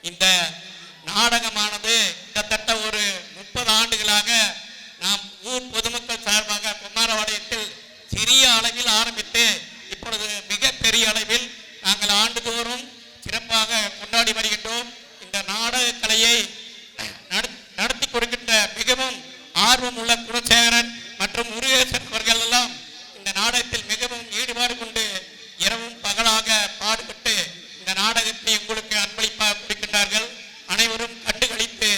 இந்த நாடகமானது கிட்டத்தட்ட ஒரு 30 ஆண்டுகளாக நாம் ஊர் பொதுமக்கள் சார்பாக குமாரபாளையத்தில் சிறிய அளவில் ஆரம்பித்து இப்பொழுது மிக பெரிய அளவில் நாங்கள் ஆண்டுதோறும் சிறப்பாக கொண்டாடி வருகின்றோம். இந்த நாடக கலையை நடத்தி கொடுக்கின்ற மிகவும் ஆர்வம் உள்ள குலசேகரன் மற்றும் முருகேசன் அவர்கள் எல்லாம் இந்த நாடகத்தில் மிகவும் ஈடுபாடு கொண்டு இரவும் பகலாக பாடுபட்டு இந்த நாடகத்தை உங்களுக்கு அன்பளிப்பாக கொடுக்கின்றார்கள். அனைவரும் கண்டுகளித்து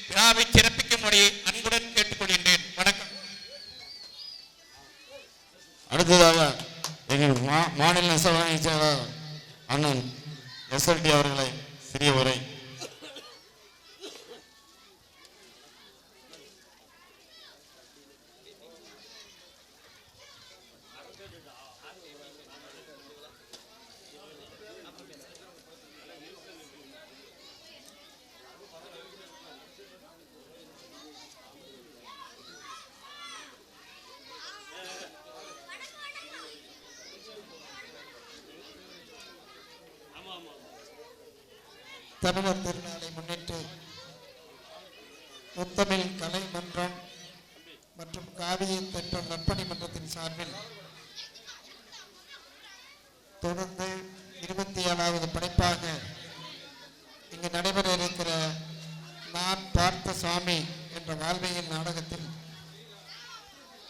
விழாவை சிறப்பிக்கும்படி அன்புடன் கேட்டுக்கொள்கின்றேன். வணக்கம். அடுத்ததாக எங்கள் மாநில நெசவாளி செயலாளர் அண்ணன் எஸ்எல்டி அவர்களை சிறிய உரை. தமிழர் திருநாளை முன்னிட்டு முத்தமிழ் கலை மன்றம் மற்றும் காவிய தென்றல் நற்பணி மன்றத்தின் சார்பில் தொடர்ந்து 27வது படைப்பாக இங்கு நடைபெற இருக்கிற நான் பார்த்த சாமி என்ற வாழ்வியல் நாடகத்தில்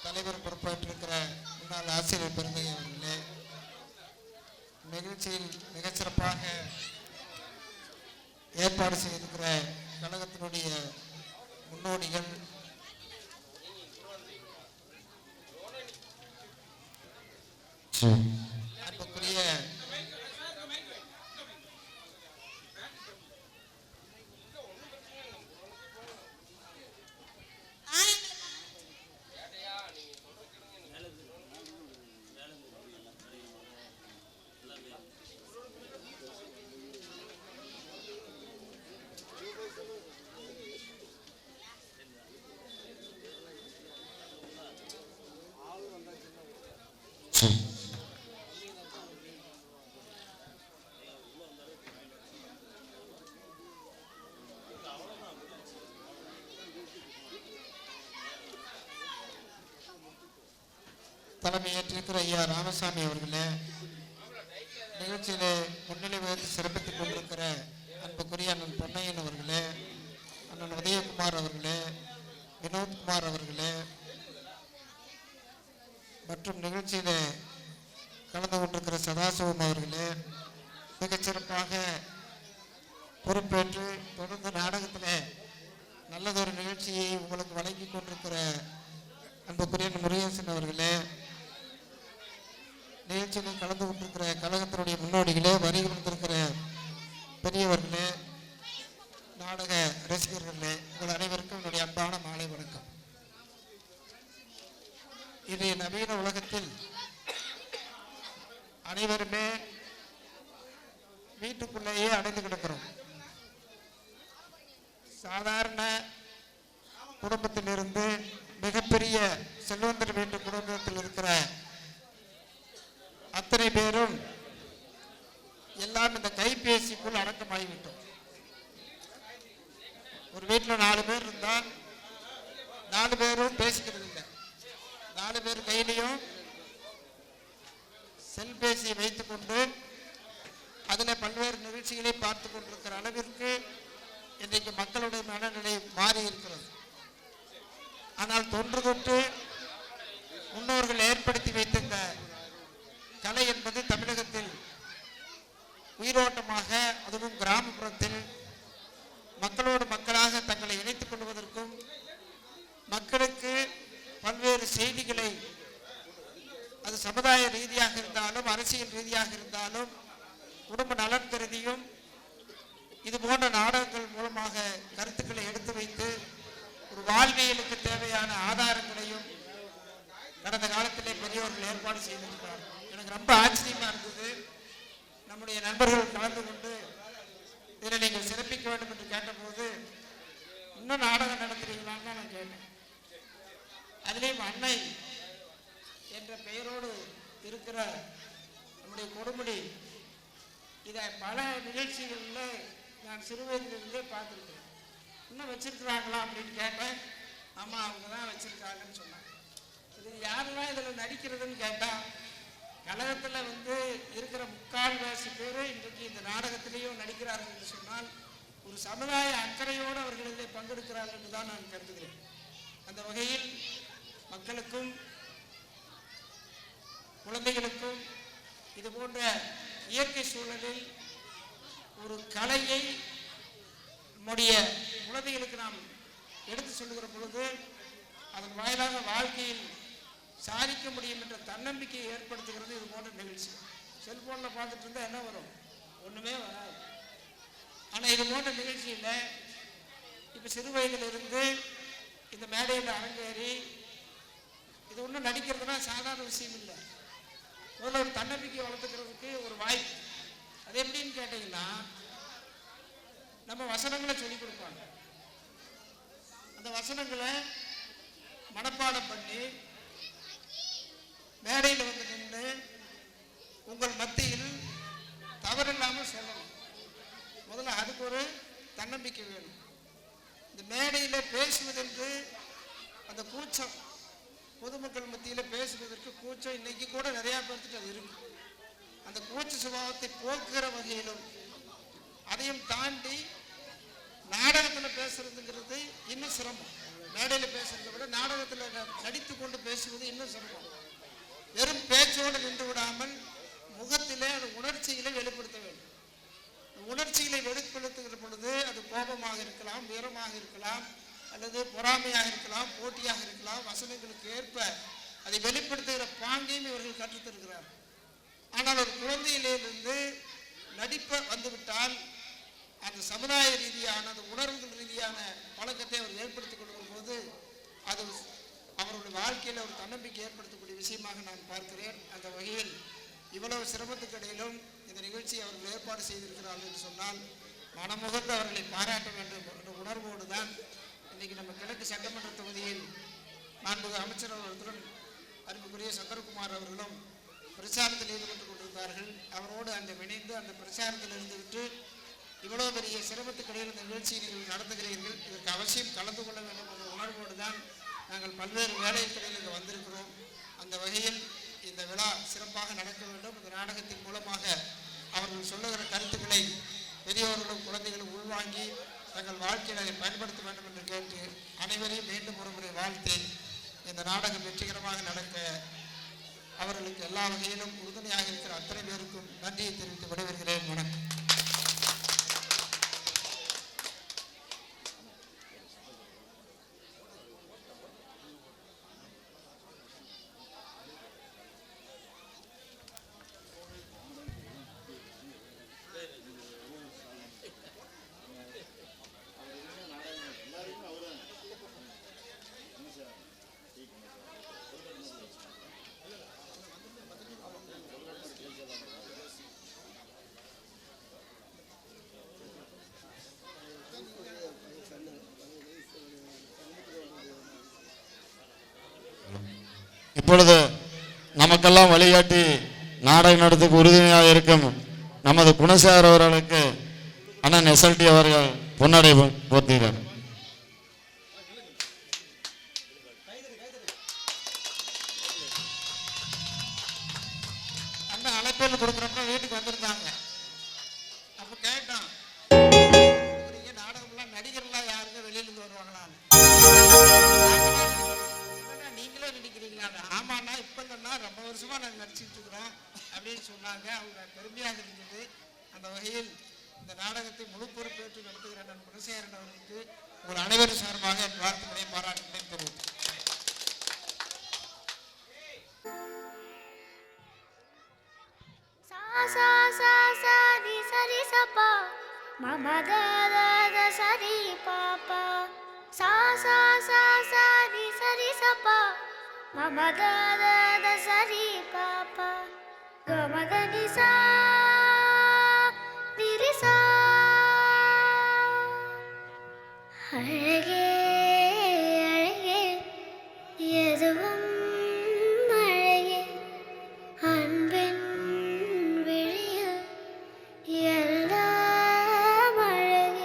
தலைவர் பொறுப்பேற்றிருக்கிற முன்னாள் ஆசிரியர் பெருந்தகை அவர்களே, நிகழ்ச்சியில் மிகச்சிறப்பாக ஏற்பாடு செய்திருக்கிற கழகத்தினுடைய முன்னோடிகள், அன்புக்குரிய தலைமையேற்றிருக்கிற ஐயா ராமசாமி அவர்களே, நிகழ்ச்சியிலே முன்னிலை வகித்து சிறப்பித்துக் கொண்டிருக்கிற அன்புக்குரிய அண்ணன் பொன்னையன் அவர்களே, அண்ணன் உதயகுமார் அவர்களே, வினோத்குமார் அவர்களே மற்றும் நிகழ்ச்சியிலே கலந்து கொண்டிருக்கிற சதாசிவம் அவர்களே, மிகச்சிறப்பாக பொறுப்பேற்று தொடர்ந்து நாடகத்தில் நல்லதொரு நிகழ்ச்சியை உங்களுக்கு வழங்கி கொண்டிருக்கிற அன்புக்குரிய முருகேசன் அவர்களே, நிகழ்ச்சியில் கலந்து கொண்டிருக்கிற கழகத்தினுடைய முன்னோடிகளே, வருகை வந்திருக்கிற பெரியவர்களே, நாடக ரசிகர்களே, உங்கள் அனைவருக்கும் என்னுடைய அன்பான மாலை வணக்கம். இன்றைய நவீன உலகத்தில் அனைவருமே வீட்டுக்குள்ளேயே அடைந்து கிடக்கிறோம். சாதாரண குடும்பத்திலிருந்து மிகப்பெரிய செல்வந்தர் வீட்டு குடும்பத்தில் இருக்கிற அத்தனை பேரும் எல்லாம் இந்த கைபேசிக்குள் அடக்கமாகிவிட்டோம். ஒரு வீட்டில் 4 பேர் இருந்தால் 4 பேரும் பேசிக்கிறது இல்லை. 4 பேர் கையிலையும் செல்பேசியை வைத்துக்கொண்டு அதில் பல்வேறு நிகழ்ச்சிகளை பார்த்து கொண்டிருக்கிற அளவிற்கு இன்றைக்கு மக்களுடைய மனநிலை மாறி இருக்கிறது. ஆனால் தொன்று தொட்டு முன்னோர்கள் ஏற்படுத்தி வைத்திருந்த கலை என்பது தமிழகத்தில் உயிரோட்டமாக, அதுவும் கிராமப்புறத்தில் மக்களோடு மக்களாக தங்களை இணைத்துக் கொள்வதற்கும் மக்களுக்கு பல்வேறு செய்திகளை அது சமுதாய ரீதியாக இருந்தாலும் அரசியல் ரீதியாக இருந்தாலும் குடும்ப நலன் கருதியும் இது போன்ற நாடகங்கள் மூலமாக கருத்துக்களை எடுத்து வைத்து ஒரு வாழ்வியலுக்கு தேவையான ஆதாரங்களையும் கடந்த காலத்திலே பெரியவர்கள் ஏற்பாடு செய்திருக்கிறார். எனக்கு ரொம்ப ஆச்சரியமா இருந்தது. நம்முடைய நண்பர்கள் கலந்து கொண்டு இதில் நீங்கள் சிறப்பிக்க வேண்டும் என்று கேட்டபோது, இன்னும் நாடகம் நடத்துறீங்களான்னு நான் கேட்டேன். அதிலேயும் அன்னை என்ற பெயரோடு இருக்கிற நம்முடைய கொடுமுடி இதை பல நிகழ்ச்சிகளில் நான் சிறு வயதிலிருந்தே பார்த்துருக்கிறேன். இன்னும் வச்சிருக்கிறாங்களா அப்படின்னு கேட்டேன். ஆமாம், அவங்க தான் வச்சிருக்காங்கன்னு சொன்னாங்க. இது யாரெல்லாம் இதில் நடிக்கிறதுன்னு கேட்டால், கழகத்தில் இருக்கிற முக்கால்வாசி பேர் இன்றைக்கு இந்த நாடகத்திலேயும் நடிக்கிறார்கள் என்று சொன்னால் ஒரு சமுதாய அக்கறையோடு அவர்கள் இதில் பங்கெடுக்கிறார்கள் என்று தான் நான் கருதுகிறேன். அந்த வகையில் மக்களுக்கும் குழந்தைகளுக்கும் இது போன்ற இயற்கை சூழலில் ஒரு கலையை நம்முடைய குழந்தைகளுக்கு நாம் எடுத்து சொல்லுகிற பொழுது அதன் வாயிலாக வாழ்க்கையில் சாதிக்க முடியும் என்ற தன்னம்பிக்கையை ஏற்படுத்துகிறது இது போன்ற நிகழ்ச்சி. செல்போனில் பார்த்துட்டு இருந்தால் என்ன வரும்? ஒன்றுமே வராது. ஆனால் இது போன்ற நிகழ்ச்சியில் இப்போ சிறு வயதிலிருந்து இந்த மேடையில் அரங்கேறி இது ஒன்றும் நடிக்கிறதுனா சாதாரண விஷயம் இல்லை. முதல்ல ஒரு தன்னம்பிக்கை வளர்த்துக்கிறதுக்கு ஒரு வாய்ப்பு. அது எப்படின்னு கேட்டிங்கன்னா, நம்ம வசனங்களை சொல்லிக் கொடுப்பாங்க. அந்த வசனங்களை மனப்பாடம் பண்ணி மேடையில் நின்று உங்கள் மத்தியில் தவறில்லாமல் சொல்லணும். முதல்ல அதுக்கு ஒரு தன்னம்பிக்கை வேணும். இந்த மேடையில் பேசுவதென்று அந்த கூச்சம், பொதுமக்கள் மத்தியில் பேசுவதற்கு கூச்சம் இன்னைக்கு கூட நிறையா பேர்த்துட்டு அது இருக்கு. அந்த கூச்ச சுபாவத்தை போக்குகிற வகையிலும் அதையும் தாண்டி நாடகத்தில் பேசுறதுங்கிறது இன்னும் சிரமம். மேடையில் பேசுறதை விட நாடகத்தில் நடித்து கொண்டு பேசுவது இன்னும் சிரமம். வெறும் பேச்சோடு நின்று விடாமல் முகத்திலே அது உணர்ச்சிகளை வெளிப்படுத்த வேண்டும். உணர்ச்சிகளை வெளிப்படுத்துகிற பொழுது அது கோபமாக இருக்கலாம், வீரமாக இருக்கலாம், அல்லது பொறாமையாக இருக்கலாம், போட்டியாக இருக்கலாம். வசனங்களுக்கு ஏற்ப அதை வெளிப்படுத்துகிற பாங்கையும் இவர்கள் கற்றுத்தருக்கிறார். ஆனால் ஒரு குழந்தையிலிருந்து நடிப்ப வந்துவிட்டால் அந்த சமுதாய ரீதியான அந்த உணர்வுகள் ரீதியான பழக்கத்தை அவர் ஏற்படுத்திக் கொள்ளும் போது அது அவருடைய வாழ்க்கையில் ஒரு தன்னம்பிக்கை ஏற்படுத்தக்கூடிய விஷயமாக நான் பார்க்கிறேன். அந்த வகையில் இவ்வளவு சிரமத்துக்கு இடையிலும் இந்த நிகழ்ச்சியை அவர்கள் ஏற்பாடு செய்திருக்கிறார்கள் என்று சொன்னால் மனமுகர்ந்து அவர்களை பாராட்ட வேண்டும் என்ற உணர்வோடு தான் இன்றைக்கி நம்ம கிழக்கு சட்டமன்ற தொகுதியில் மாண்புமிகு அமைச்சர் அவர்களுடன் அன்புக்குரிய சந்திரகுமார் அவர்களும் பிரச்சாரத்தில் ஈடுபட்டு கொண்டிருந்தார்கள். அவரோடு அந்த இணைந்து அந்த பிரச்சாரத்தில் இருந்துவிட்டு இவ்வளோ பெரிய சிரமத்துக்கு இடையில் இந்த நிகழ்ச்சியை நீங்கள் நடத்துகிறீர்கள், இதற்கு அவசியம் கலந்து கொள்ள வேண்டும் என்ற உணர்வோடு தான் நாங்கள் பல்வேறு வேலைகளில் இங்கே வந்திருக்கிறோம். அந்த வகையில் இந்த விழா சிறப்பாக நடக்க வேண்டும். இந்த நாடகத்தின் மூலமாக அவர்கள் சொல்லுகிற கருத்துக்களை பெரியவர்களும் குழந்தைகளும் உள்வாங்கி தங்கள் வாழ்க்கையில் அதை பயன்படுத்த வேண்டும் என்று கேட்டு அனைவரையும் மீண்டும் ஒரு முறை வாழ்த்து இந்த நாடகம் வெற்றிகரமாக நடக்க அவர்களுக்கு எல்லா வகையிலும் உறுதுணையாக இருக்கிற அத்தனை பேருக்கும் நன்றியை தெரிவித்து விடைபெறுகிறேன். வணக்கம். இப்பொழுது நமக்கெல்லாம் வழிகாட்டி நாடக நடத்துக்கு உறுதுணையாக இருக்கும் நமது குணசேகர் அவர்களுக்கு அண்ணன் எஸ்எல்டி அவர்கள் பொன்னாடை போர்த்துகிறார். அண்ணன் அழைப்பேல் கொடுக்குறப்ப வீட்டுக்கு வந்திருந்தாங்க. அப்போ கேட்டான், நீங்க நாடகம்லாம் நடிகர்லாம் யாருங்க வெளியிலிருந்து வருவாங்களான்னு. நீங்களே நடிக்கிறீங்களா? ஆமாண்ணா, இப்போ இல்லைன்னா ரொம்ப வருஷமா நாங்கள் நடிச்சுட்டு இருக்கிறோம் அப்படின்னு சொன்னாங்க. அவங்க பெருமையாக இருந்தது. அந்த வகையில் இந்த நாடகத்தை முழு பொறுப்பேற்று நடத்துகிற நான் குணசேகரன் அவர்களுக்கு உங்கள் அனைவரும் சார்பாக என் வாழ்த்துக்களை பாராட்டுகளை தெரிவித்தேன். sa sa sa di sa di sa pa ma ma da da da sa di pa pa sa sa sa sa di sa pa ma ma da da da sa di pa pa ga ma da ni sa di ri sa அழகே அழகே எதுவும் அழகே அன்பின் விழியில் எல்லாம் அழகே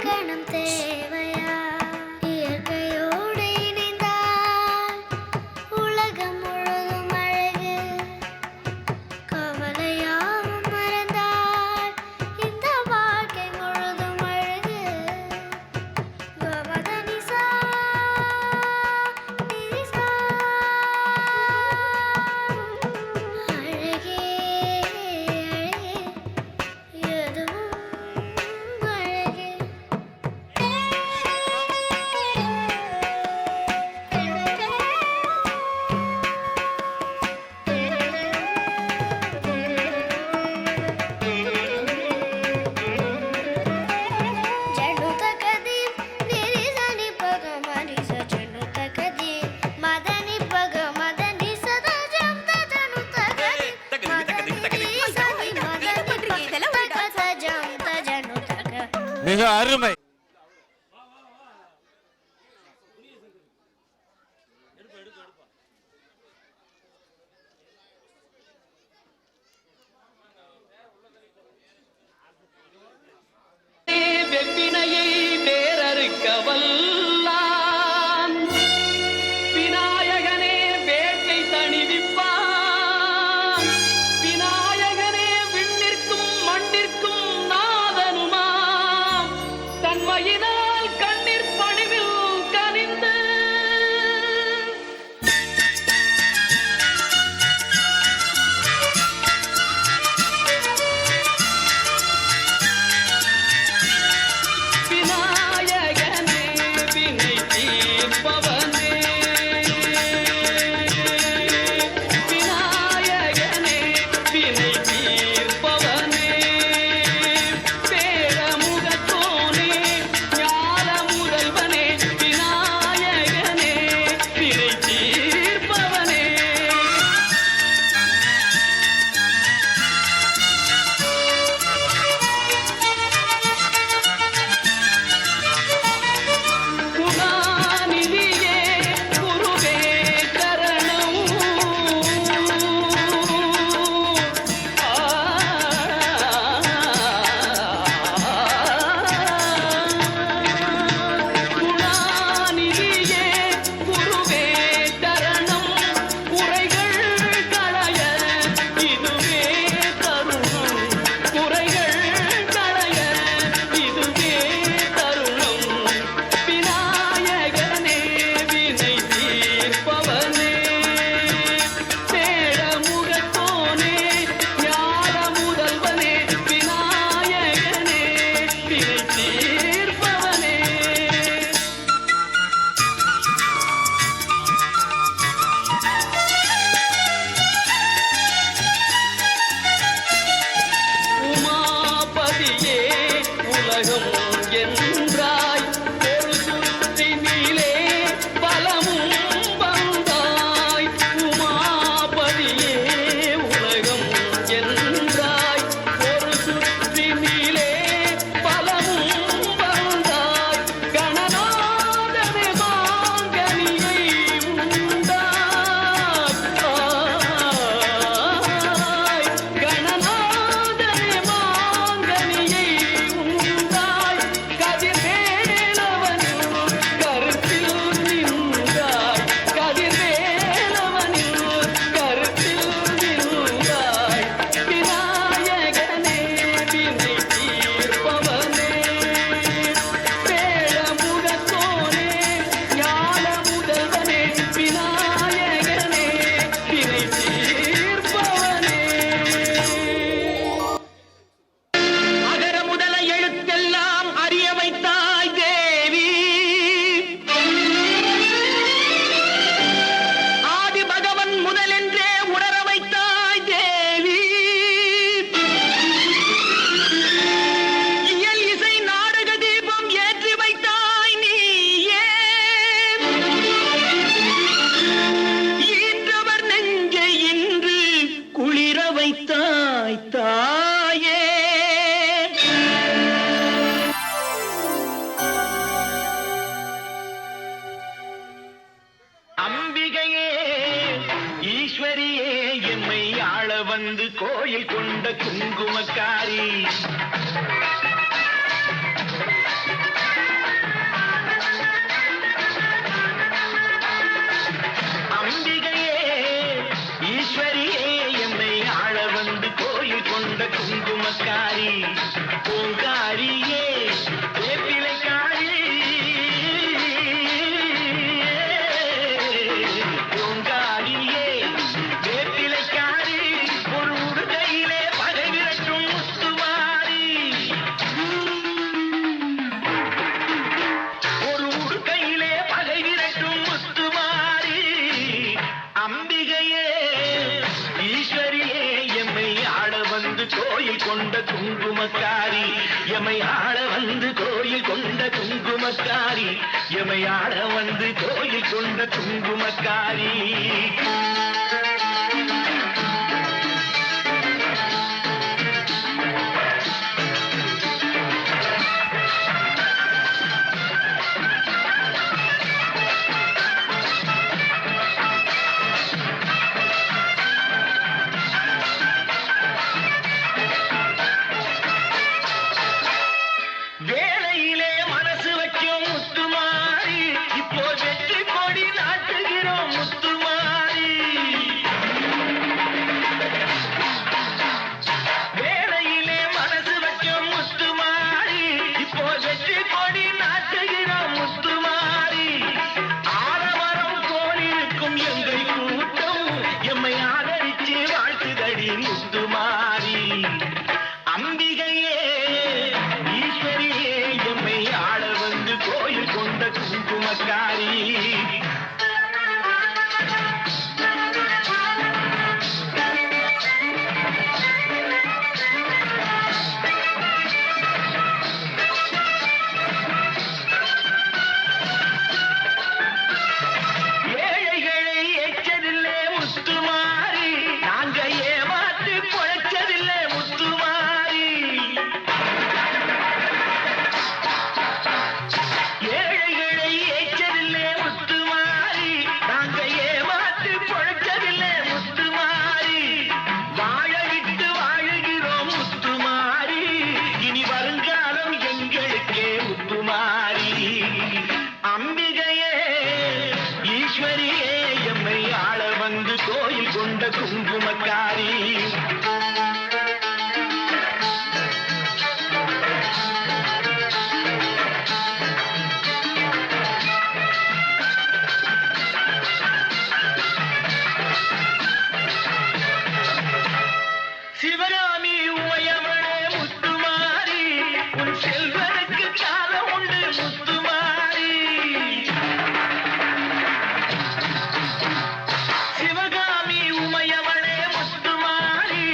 கணம் தேவையா இயற்கையோடு இணைந்தால் உலகம் முழுதும் அழகு கவலையாவும் மறந்தால் இந்த வாழ்க்கை முழுதும் அழகு கவதனிசா நிசா அழகே அழகே எதுவும் அழகே జను తకది నిరిసని పగ మరిస జను తకది మదని పగ మదని సదా జంత జను తకది మదని సని మదని పగ జంత జను తక மிக அருமை. வெப்பினையை வேறறுக்க வல்லான் விநாயகனே வேட்கை தணிவிப்பான் விநாயகனே விண்ணிற்கும் மண்ணிற்கும் நாதனுமாம் தன்மையினால் கண்ணீர் பணிவில் கனிந்து விநாயகனே வினை தீர்ப்பவனே விநாயகனே வினை தீர்ப்பவனே பேரமுகத்தோனே ஞான முதல்வனே விநாயகனே வினை தீர்ப்பவனே குணாநிதியே குருவே சரணம் குணாநிதியே குருவே சரணம் குறைகள் களைய இதுவே தருணம் குறைகள் களைய இதுவே தருணம் விநாயகனே வினை தீர்ப்பவனே பேடமுகத்தோனே ஞான முதல்வனே விநாயகனே வினை தீர்ப்பவனே உமாபதியே உலகம் என்றாய் ஒரு சுற்றினிலே பலமும் வந்தாய் உமாபதியே உலகம் என்றாய் ஒரு சுற்றினிலே பலமும் வந்தாய் கணநாதனே மாங்கனியை உண்டாய் கணநாதனே மாங்கனியை உண்டாய் கதிர்வேலவனில் கருத்தில் நின்றாய் கதிர்வேலவனில் கருத்தில் நின்றாய் விநாயகனே வினை தீர்ப்பவனே பேடமுகத்தோனே ஞான முதல்வனே விநாயகனே வினை தீர்ப்பவனே அகர முதல எழுத்தெல்லாம் அறிய வைத்தாய் தேவி ஆதி பகவன் முதலென்றே உணர வைத்தாய் தேவி இயல் இசை நாடக தீபம் ஏற்றி வைத்தாய் நீயே ஈன்றவர் நெஞ்சை இன்று குளிர வைத்தாய் தாயே அம்பிகையே ஈஸ்வரியே எம்மை ஆள வந்து கோயில் கொண்ட குங்குமக்காரி கொண்ட குங்குமக்காரி, எமையாட வந்து கோயில் கொண்ட குங்குமக்காரி. வேளையிலே மனசு வைக்கும் முத்துமாரி, இப்போ வெற்றி கொடி நாட்டுகிறோம் முத்துமாரி. வேளையிலே மனசு வைக்கும் முத்துமாரி, இப்போ வெற்றி கொடி நாட்டுகிறோம் முத்துமாரி. ஆரவரம் போலிருக்கும் எங்கள் கூட்டம் எம்மை ஆதரிச்சு வாழ்த்துதடி முத்துமாரி. அம்பிகையே ஈஸ்வரியே எம்மை ஆள வந்து கோயில் கொண்ட குங்குமக்காரி. ஏழைகளை எச்சதில்லை முத்துமாரி, நாங்க ஏமாற்றி பொழைச்சதில்லை முத்துமாரி. ஏழைகளை ஏச்சதில்லை முத்துமாரி, நாங்க ஏமாற்றி பொழைச்சதில்லை முத்துமாரி. வாழ விட்டு வாழுகிறோம் முத்துமாரி, இனி வருங்காலம் எங்களுக்கே முத்துமாரி. அம்பிகையே ஈஸ்வரியே எம்மை ஆள வந்து கோயில் கொண்ட குங்குமக்காரி. சிவகாமி உமையவளே முத்துமாரி, உன் செல்வனுக்கு காலம் உண்டு முத்துமாரி. சிவகாமி உமையவளே முத்துமாரி,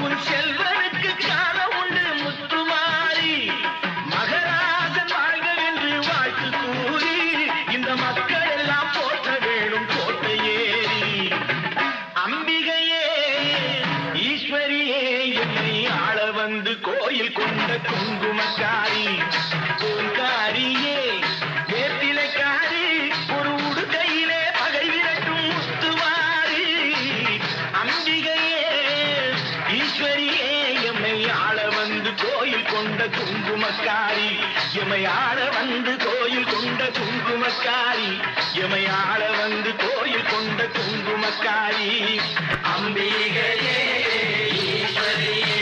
உன் செல்வனுக்கு காலம் உண்டு முத்துமாரி. மகராஜன் வாழ்க என்று வாழ்த்து கூறி இந்த மக்கள் எல்லாம் போற்ற வேணும் கோட்டை ஏறி. அம்பிகையே ஈஸ்வரியே என்னை ஆள வந்து கோயில் கொண்ட குங்குமக்காரி. பூங்காரியே வேப்பிலைக்காரி, ஒரு உடுக்கையிலே பகை விரட்டும் முத்துமாரி. அம்பிகையே ஈஸ்வரியே எம்மை ஆள வந்து கோயில் கொண்ட குங்குமக்காரி. எமை ஆள வந்து கோயில் கொண்ட குங்குமக்காரி. எமை ஆள வந்து கோயில் கொண்ட குங்குமக்காரி. அம்பிகையே ஈஸ்வரியே,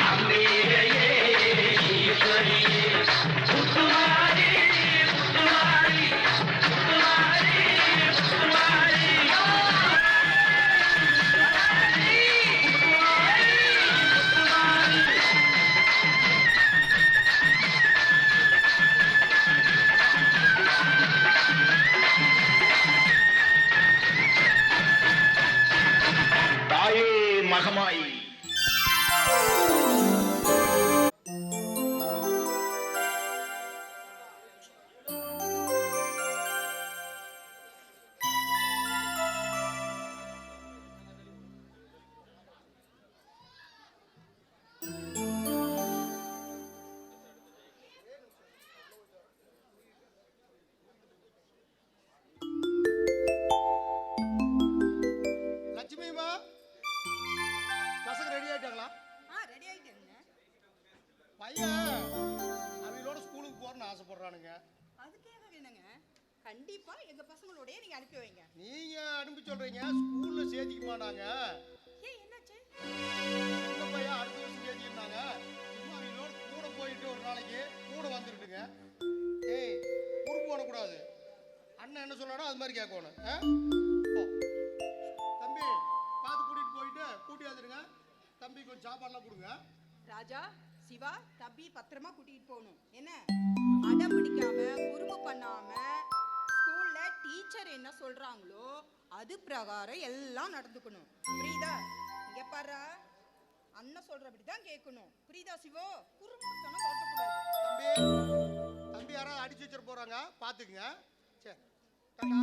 அம்பிகையே ஈஸ்வரியே. முத்துமாரி முத்துமாரி முத்துமாரி முத்துமாரி. தாயே மகமாய். லட்சுமிமா, பசங்க ரெடி ஆயிட்டாங்களா? ரெடி ஆயிட்டேங்க. பையன் அவங்களோட ஸ்கூலுக்கு போறேன்னு ஆசைப்படுறானுங்க. அதுக்காக வேணுங்க, கண்டிப்பா எங்க பசங்களோடய நீங்க அனுப்பி வைங்க. நீங்க அனுப்பி சொல்றீங்க, ஸ்கூல்ல சேர்த்திக்க மாட்டாங்க. ஏன் என்னாச்சு? சின்ன பையன் அடுத்த வருஷம் சேர்த்திக்கிட்டாங்க. சும்மா அவங்களோட கூட போயிட்டு ஒரு நாளைக்கு கூட வந்துருட்டுங்க. ஏய், பொறுப்பு பண்ணக்கூடாது. அண்ணன் என்ன சொல்றானோ அது மாதிரி கேட்கணும். போ. தம்பி பார்த்து கூட்டிட்டு போயிட்டு கூட்டி வந்துருங்க. தம்பி கொஞ்சம் சாப்பாடுலாம் கொடுங்க. ராஜா, சிவா, தம்பி பத்திரமா கூட்டிட்டு போகணும். என்ன அடம் பிடிக்காம குறும்பு பண்ணாம ஸ்கூல்ல டீச்சர் என்ன சொல்றாங்களோ அது பிரகாரம் எல்லாம் நடந்துக்கணும். புரியுதா? இங்க பாரு, அண்ணன் சொல்றபடி தான் கேட்கணும். புரியுதா சிவோ? குறும்புத்தனம் காட்டக்கூடாது. தம்பி போகிறாங்க, பார்த்துக்குங்க. சரி, டாடா.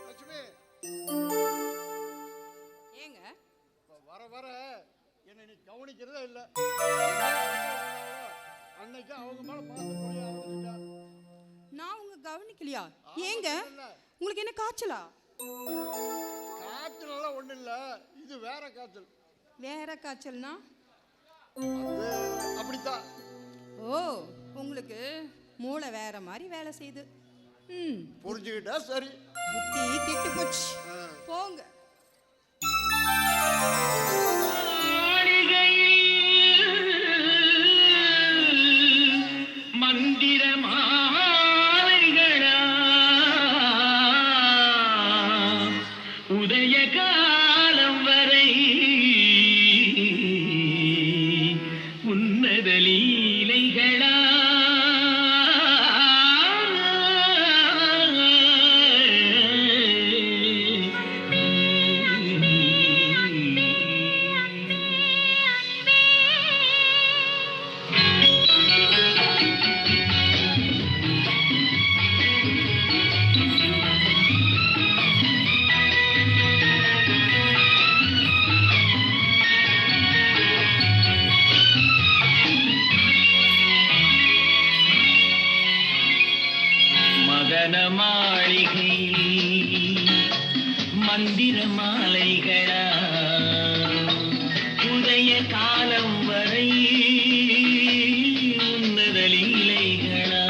லட்சுமி, ஏங்க வர வர என்னை நீ கவனிக்கிறதே இல்லை. அன்னைக்கு அவங்க மேலே பார்த்து புரிய ஆரம்பிச்சுட்டா. நான் உங்க கவனிக்கலையா? ஆமா, ஏங்க இல்ல. உங்களுக்கு என்ன காய்ச்சலா? காய்ச்சல் எல்லாம் ஒன்றும் இல்லை, இது வேற காய்ச்சல். வேற காய்ச்சல்னா? அது அப்படித்தான். ஓ, உங்களுக்கு மூளை வேற மாதிரி வேலை செய்யுது. ம், புரிஞ்சுக்கிட்டா சரி. புத்தி கெட்டு போச்சு. போங்க. மந்திர மாலைகளா உதய காலம் வரை உன்னத லீலைகளா மதன மாளிகை மந்திர மாலைகளா உதய காலம் வரை உன்னத லீலைகளா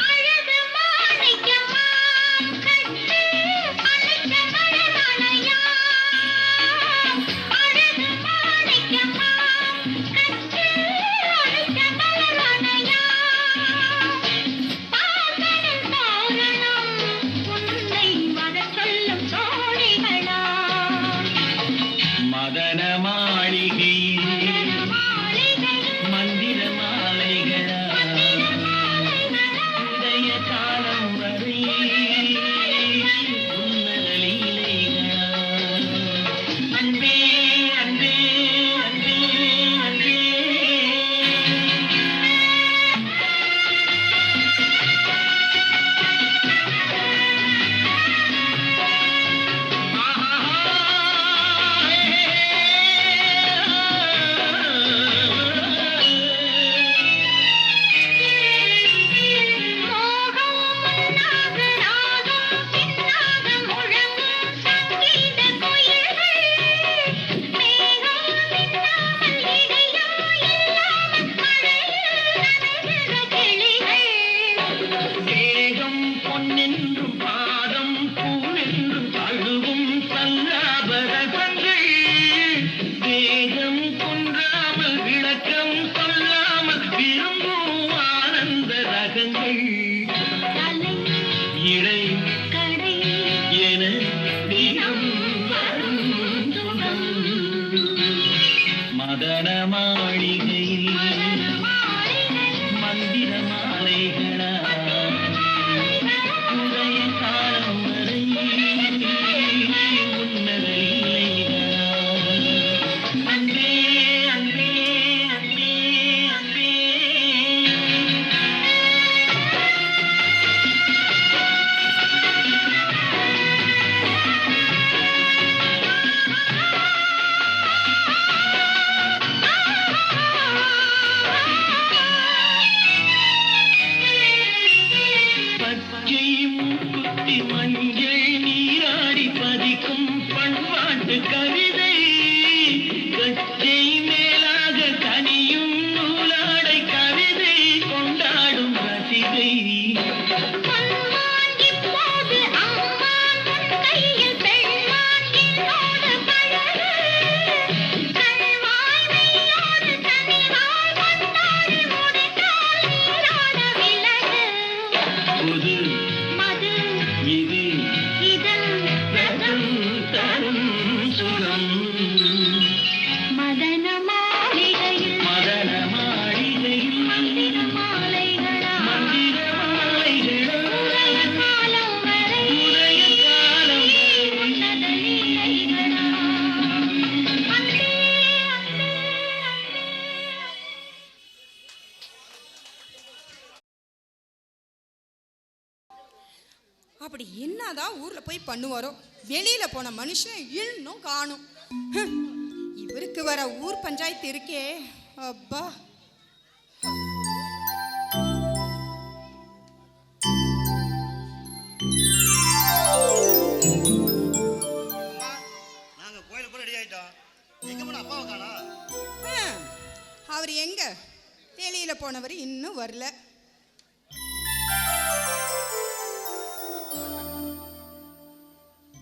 அழகு மாணிக்கமாம் கட்டு அழைக்க மலரணையாம். அழகு மாணிக்கமாம் கட்டு அழைக்க மலரணையாம். பாசனின் தோரணம் உன்னை வரச் சொல்லும் தோழிகளாம். மதன மாளிகை மந்திர மாலைகளா உதய காலம் வரை உன்னத லீலைகளா அன்பே அன்பே அன்பே அன்பே மோகம் முன்னாக ராகம் பின்னாக முழங்கும் சங்கீத குயில்கள். மேகம் மின்னாமல் இடையோ இல்லாமல் மழையில் நனைகிற கிளிகள். தேகம் பொன்னென்றும் பாதம் பூவென்றும் தழுவும் சல்லாபரசங்கள் தேகம் குன்றாமல் விளக்கம் சொல்லாமல் விரும்பும் ஆனந்த ரகங்கள் தலை இடை கடை என தினம் வரும் சுகம் மதன மாளிகையில் மந்திர மாலைகளா உதய காலம் வரை உன்னத லீலைகளா அன்பே அன்பே அன்பே அன்பே ஆ அப்படி என்னதான் ஊர்ல போய் பண்ணுவாரோ. வெளியில போன மனுஷன் இன்னும் காணும். இவருக்கு வர ஊர் பஞ்சாயத்து இருக்கே அப்பா. நாங்க கோயிலுக்கு போய் ரெடி ஆயிட்டோம். எங்க போன அப்பாவை காணோம். அவர் எங்க வெளியில போனவர் இன்னும் வரல.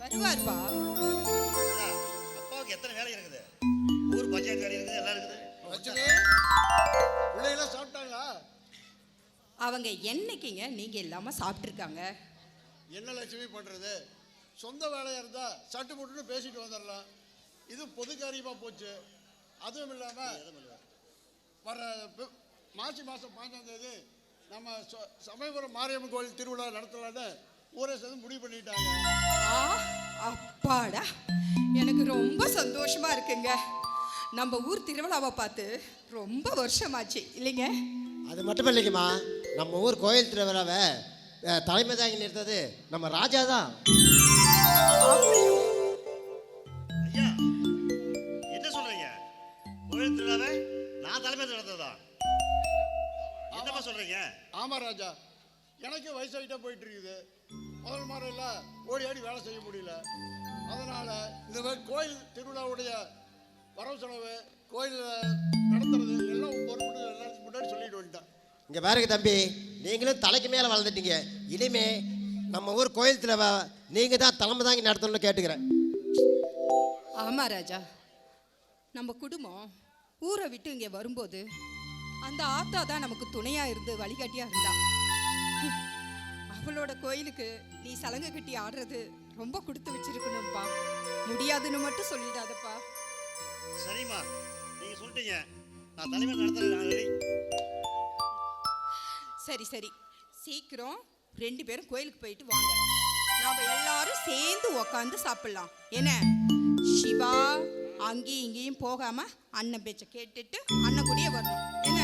வருவார்பா. அப்பாவுக்கு எத்தனை வேலை இருக்குது? ஊர் பஞ்சாயத்து வேலை இருக்குது, எல்லாம் இருக்குது. பிள்ளைகளாம் சாப்பிட்டாங்களா? அவங்க என்னைக்குங்க நீங்க இல்லாம சாப்பிட்டுருக்காங்க? என்ன லட்சுமி பண்ணுறது? சொந்த வேலையாக இருந்தால் சட்டு போட்டுன்னு பேசிட்டு வந்துடலாம். இது பொது காரியமாக போச்சு. அதுவும் இல்லாமல் வர மார்ச் மாதம் 5ஆம் தேதி நம்ம சமயபுரம் மாரியம்மன் கோயில் திருவிழா நடத்தலான்னு ஊரே சேர்ந்து முடிவு பண்ணிட்டாங்க. அப்பாடா, எனக்கு ரொம்ப சந்தோஷமா இருக்குங்க. நம்ம ஊர் திருவிழாவை பார்த்து ரொம்ப வருஷமாச்சு இல்லைங்க? அது மட்டும் இல்லைங்கம்மா, நம்ம ஊர் கோயில் திருவிழாவை தலைமை தாங்கி நிறுத்தது நம்ம ராஜா தான். ஐயா, என்ன சொல்றீங்க? கோயில் திருவிழாவை நான் தலைமை நடந்ததா? என்னப்பா சொல்றீங்க? ஆமாம் ராஜா, எனக்கு வயசாகிட்டே போயிட்டு இருக்குது. முதல் மாதிரிலாம் ஓடி ஆடி வேலை செய்ய முடியல. அதனால் இந்த மாதிரி கோயில் திருவிழாவுடைய வரவு செலவு, கோயிலில் நடத்துறது எல்லாம் பொறுப்பு எல்லாத்துக்கும் முன்னாடி சொல்லிட்டு வந்துட்டேன். இங்கே பாருங்க தம்பி, நீங்களும் தலைக்கு மேலே வளர்ந்துட்டீங்க. இனிமே நம்ம ஊர் கோயில் திருவிழா நீங்கள் தான் தலைமை தாங்கி நடத்தணும்னு கேட்டுக்கிறேன். ஆமா ராஜா, நம்ம குடும்பம் ஊரை விட்டு இங்கே வரும்போது அந்த ஆத்தா தான் நமக்கு துணையா இருந்து வழிகாட்டியா இருந்தா. அவளோட கோயிலுக்கு நீ சலங்கை கட்டி ஆடுறது ரொம்ப கொடுத்து வச்சிருக்கணும்ப்பா. முடியாதுன்னு மட்டும் சொல்லிடாதப்பா. சரிம்மா, நீங்க சொல்லிட்டீங்க, நான் தலைமை நடத்துறேன். சரி சரி, சீக்கிரம் 2 பேரும் கோயிலுக்கு போயிட்டு வாங்க. நாம எல்லாரும் சேர்ந்து உக்காந்து சாப்பிடலாம். என்ன சிவா, அங்கேயும் இங்கேயும் போகாம அண்ணன் பேச்ச கேட்டுட்டு அண்ணன் கூடயே வரணும். என்ன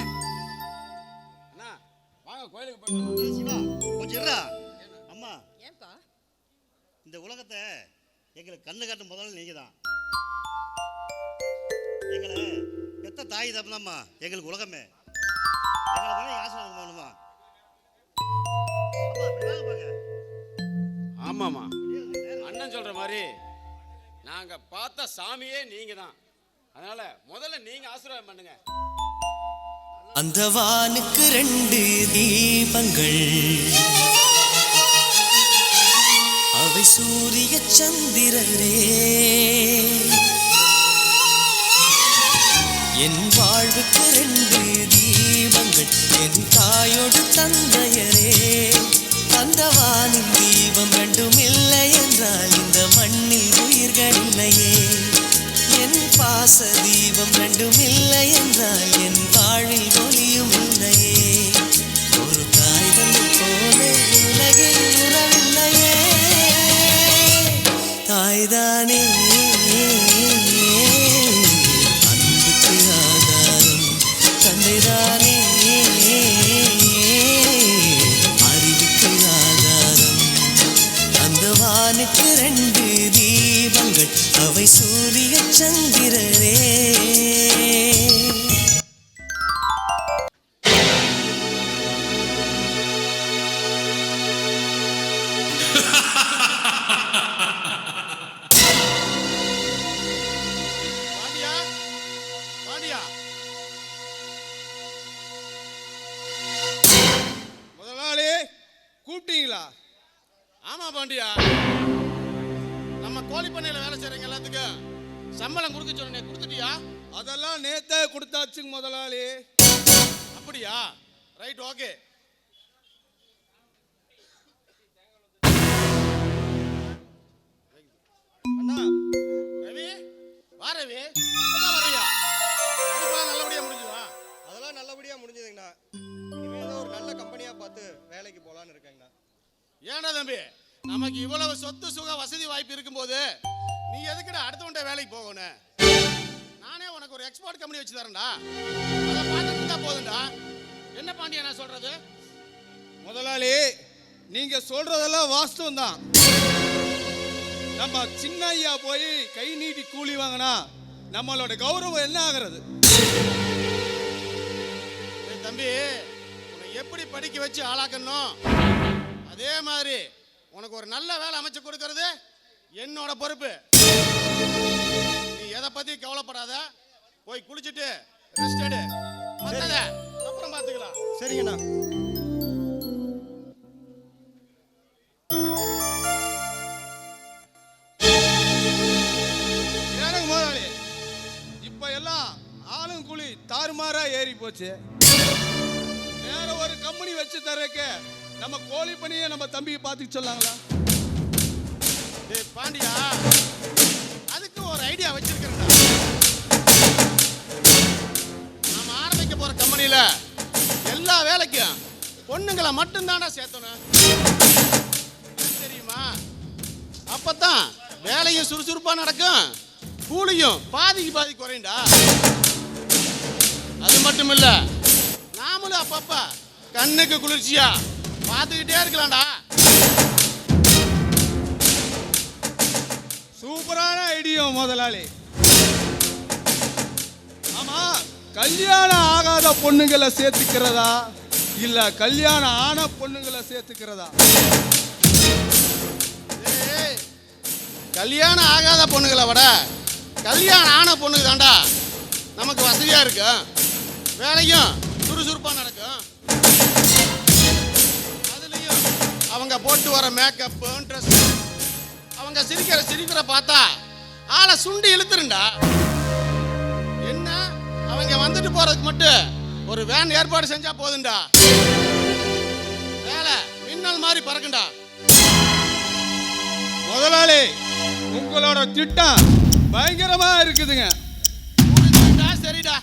அண்ணா வாங்க கோயிலுக்கு போயிட்டு. சிவா கொஞ்சம் இருடா. அம்மா, ஏன்பா? இந்த உலகத்தை எங்களுக்கு கண்ணு காட்டும் முதல்ல நீங்க தான். எங்களை பெத்த தாய் தப்பதாம்மா எங்களுக்கு உலகமே. எங்களை மேலே ஆசீர்வாதம் பண்ணுமா? ஆமாம்மா, அண்ணன் சொல்ற மாதிரி நாங்க பார்த்த சாமியே நீங்க தான். அதனால முதல்ல நீங்க ஆசீர்வாதம் பண்ணுங்க. அந்த வானுக்கு 2 தீபங்கள், அவை சூரிய சந்திரரே. என் வாழ்வுக்கு 2 தீபங்கள், என் தாயோடு தந்தையரே. அந்த வானின் தீபம் 2 இல்லை என்றால் இந்த மண்ணில் உயிர்கள் இல்லையே. என் பாச தீபம் 2 இல்லை என்றால் என் வாழ்வில் ஒளியும் இல்லையே. ஒரு தாய் தந்தை போல உலகில் உறவில்லையே. தாய்தானே அன்புக்கு ஆதாரம், தந்தைதானே அறிவுக்கு ஆதாரம். அந்த வானுக்கு 2 தீபங்கள், அவை சூரிய சந்திரரே. பாண்டியா, பாண்டியா, முதலாளி கூப்பிட்டீங்களா? ஆமா பாண்டியா, நம்ம கோழி பண்ணையில வேலை செய்றவங்க எல்லாத்துக்கும் சம்பளம் கொடுக்க சொன்னேன், கொடுத்துட்டியா? அதெல்லாம் நேத்தே கொடுத்தாச்சுங்க முதலாளி. அப்படியா? Right, okay. அண்ணா ரவி, வா ரவி, இப்பதான் வர்றியா? படிப்பெல்லாம் நல்லபடியா முடிஞ்சுதா? அதெல்லாம் நல்லபடியாக முடிஞ்சதுங்கண்ணா. இனிமேல் தான் ஒரு நல்ல கம்பெனியாக பார்த்து வேலைக்கு போகலான்னு இருக்கேங்கண்ணா. ஏன்டா தம்பி, நமக்கு இவ்வளவு சொத்து சுக வசதி வாய்ப்பு இருக்கும்போது நீ எதுக்குடா அடுத்தவன்ட்ட வேலைக்கு போகணும்? நானே உனக்கு ஒரு எக்ஸ்போர்ட் கம்பெனி வச்சு தரேன்டா, அதை பார்த்துட்டு இருந்தா போதும்டா. என்ன பாண்டியா நான் சொல்றது? முதலாளி, நீங்க சொல்றதெல்லாம் வாஸ்தவம் தான். நம்ம சின்ன ஐயா போய் கை நீட்டி கூலி வாங்கினா நம்மளோட கௌரவம் என்ன ஆகிறது? தம்பி, உன்னை எப்படி படிக்க வச்சு ஆளாக்கணும், அதே மாதிரி உனக்கு ஒரு நல்ல வேலை அமைச்சு கொடுக்கறது என்னோட பொறுப்பு. நீ எதை பத்தி கவலைப்படாத, போய் குளிச்சுட்டு ரெஸ்ட் எடு. மத்தத அப்புறம் பார்த்துக்கலாம். சரிங்கண்ணா. ஏனுங்க முதலாளி, இப்ப எல்லாம் ஆளும் கூலி தாறுமாறா ஏறி போச்சு. வேற ஒரு கம்பெனி வச்சு தரக்க நம்ம கோழி பணியை நம்ம தம்பியை பார்த்துக்க சொல்லாங்களா? பாண்டியா, அதுக்கு ஒரு ஐடியா வச்சிருக்கிறேன். நாம ஆரம்பிக்க போற கம்பெனியில எல்லா வேலைக்கும் பொண்ணுங்களை மட்டும்தான்டா சேர்த்தணும். தெரியுமா? அப்பதான் வேலையும் சுறுசுறுப்பா நடக்கும், கூலியும் பாதிக்கு பாதி குறையும்டா. அது மட்டும் இல்ல, நாமளும் அப்பப்ப கண்ணுக்கு குளிர்ச்சியா பார்த்துக்கிட்டே இருக்கலாம்டா. சூப்பரான ஐடியா முதலாளி. ஆமா, கல்யாணம் ஆகாத பொண்ணுங்களை சேர்த்துக்கிறதா இல்ல கல்யாணம் ஆன பொண்ணுங்களை சேர்த்துக்கிறதா? கல்யாணம் ஆகாத பொண்ணுங்களை விட கல்யாணம் ஆன பொண்ணுக்கு தாண்டா நமக்கு வசதியா இருக்கு, வேலையும் சுறுசுறுப்பா நடக்கும். அதுலயும் அவங்க போட்டு வர மேக்கப், ட்ரெஸ், அவங்க சிரிக்கிற பார்த்தா ஆளை சுண்டி இழுத்துருண்டா. என்ன, அவங்க வந்துட்டு போறதுக்கு மட்டும் ஒரு வேன் ஏற்பாடு செஞ்சா போதுண்டா, வேலை மின்னல் மாதிரி பறக்குண்டா. முதலாளி, உங்களோட திட்டம் பயங்கரமா இருக்குதுங்க. சரிடா.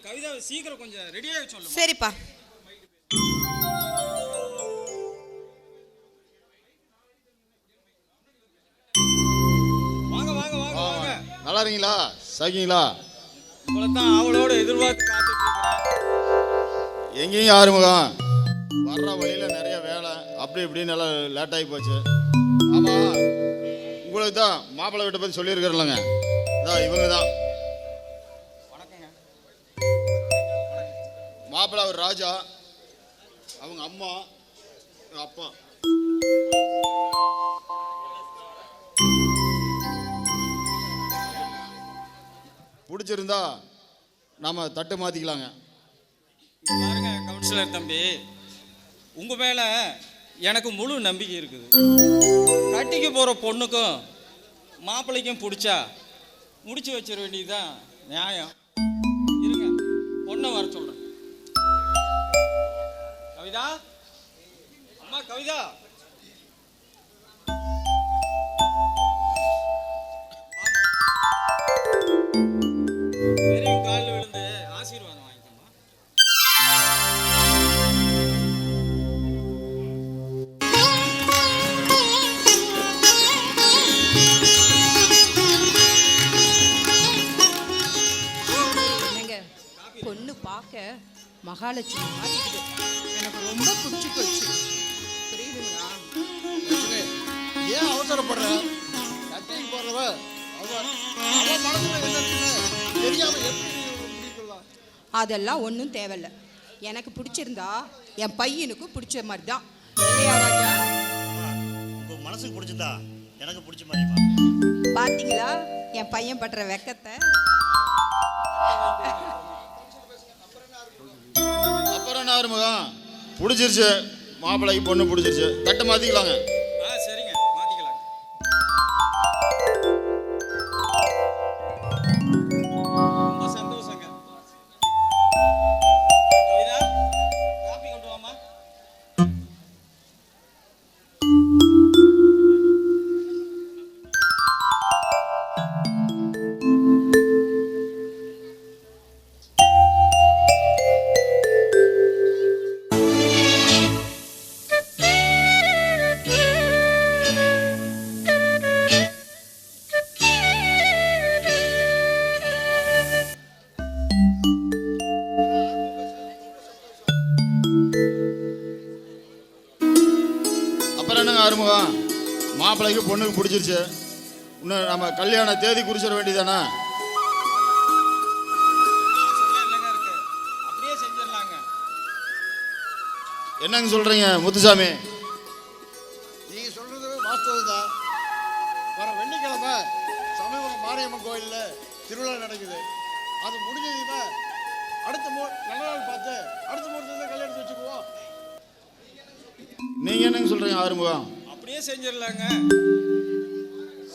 கவிதா சீக்கிரம் கொஞ்சம் ரெடியா சொல்லு. சரிப்பா. வாங்க வாங்க வாங்க வாங்க. நல்லா இருக்கீங்களா? சாக்கிங்களா? இவ்வளவுதான் அவளோட எதிர்பார்த்து காத்துட்டு இருக்கிறேன். எங்கேயும் ஆறுமுகம் வர்ற வழியில நிறைய வேலை அப்படி இப்படின்னு எல்லாம் லேட் ஆகி போச்சு. ஆமா, உங்களுக்கு தான் மாப்பிள்ளை வீட்டை பற்றி சொல்லியிருக்கிறேன்லங்க, இதான் இவங்க தான் மாப்பிள்ளை. அவர் ராஜா, அவங்க அம்மா, அப்பா. பிடிச்சிருந்தா நாம தட்டு மாத்திக்கலாங்க. பாருங்க கவுன்சிலர் தம்பி, உங்க மேல எனக்கு முழு நம்பிக்கை இருக்குது. கட்டிக்கு போற பொண்ணுக்கும் மாப்பிள்ளைக்கும் பிடிச்சா முடிச்சு வச்சிட வேண்டியதுதான் நியாயம். இருங்க, பொண்ணை வர சொல்றேன். கவிதா, அம்மா கவிதா. பெரியவங்க காலில் விழுந்து ஆசீர்வாதம் வாங்கிக்கம்மா. பொண்ணு பார்க்க மகாலட்சுமி மாதிரி இருக்குது. எனக்கு ரொம்ப பிடிச்சி போச்சு. புரியுதுங்களா? ஏன் அவசரப்படுற? கட்டிங் போடுறவ தெரியாம எப்படி முடிக்கலாம்? அதெல்லாம் ஒன்றும் தேவையில்ல. எனக்கு பிடிச்சிருந்தா என் பையனுக்கும் பிடிச்ச மாதிரி தான். இல்லையா ராஜா? உங்க மனசுக்கு பிடிச்சிருந்தா எனக்கு பிடிச்ச மாதிரிமா. பாத்தீங்களா என் பையன் படுற வெக்கத்தை? அப்புறம் என்ன ஆறுமுகம், பிடிச்சிருச்சு, மாப்பிள்ளைக்கு பொண்ணு பிடிச்சிருச்சு, தட்டு மாத்திக்கலாங்க. சரிங்க, மாத்திக்கலாம். ரொம்ப சந்தோஷங்க. கவிதா, காப்பி கொண்டு வாமா. ஆறுமுகம், மாப்பிள்ளைக்கு பொண்ணுக்கு பிடிச்சிருச்சு. இன்னும் நம்ம கல்யாண தேதி குறிச்சிட வேண்டியதானே? இல்லைங்க இருக்கு, அப்படியே செஞ்சிடலாங்க. என்னங்க சொல்றீங்க முத்துசாமி? நீங்க சொல்றது வாஸ்தவம் தான். வர வெள்ளிக்கிழமை சமயபுரம் மாரியம்மன் கோயிலில் திருவிழா நடக்குது. அது முடிஞ்சதுமே அடுத்த நல்ல நாள் பார்த்து அடுத்த முகூர்த்தத்தை கல்யாணத்தை வச்சுக்குவோம். நீங்க என்னங்க சொல்றீங்க ஆறுமுகம்? அப்படியே செஞ்சிடலாங்க.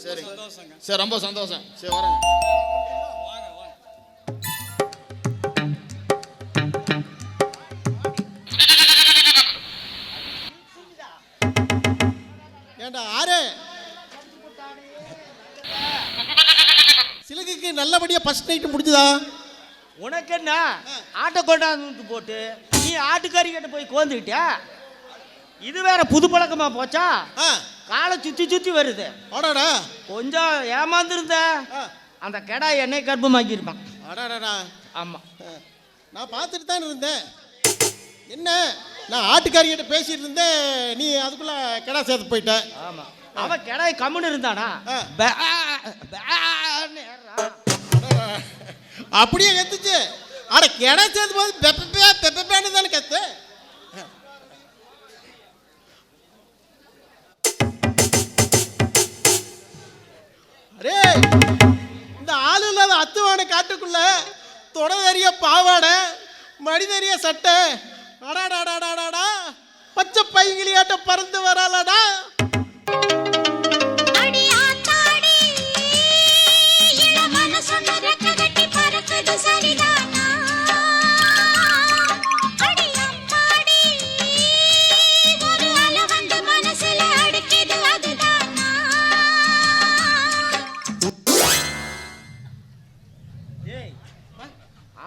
சரி சந்தோஷங்க. சரி, ரொம்ப சந்தோஷம். சரி வரேங்க. வாங்க வாங்க. ஏண்டா ஆறு சிலகுக்கு நல்லபடியா ஃபர்ஸ்ட் நைட் முடிஞ்சுதா? உனக்கு என்ன ஆட்டை கொண்டாந்து போட்டு நீ ஆட்டுக்கறி கிட்ட போய் கோந்துக்கிட்டியா? இது வேற புது பழக்கமா போச்சா? காலை சுத்தி சுத்தி வருது. அடாடா, கொஞ்சம் ஏமாந்துருந்த அந்த கெடா என்னை கர்ப்பமாக்கியிருப்பான். அடாடா. ஆமா, நான் பார்த்துட்டு தான் இருந்தேன். என்ன, நான் ஆட்டுக்காரிகிட்ட பேசிட்டு இருந்தேன், நீ அதுக்குள்ள கிடா சேர்த்து போயிட்ட. ஆமா, அவன் கெடாய் கம்முன்னு இருந்தானா? அப்படியே கத்துச்சு. அட கிடா சேர்த்து போது பெப்பேன்னு தானே கத்து. அரே, இந்த ஆளு இல்லாத அத்துவான காட்டுக்குள்ள தொடதறிய பாவாடை, மடிதறிய சட்டை, அடாடாடாடாடா பச்சை பைங்கிலியாட்ட பறந்து வராலடா.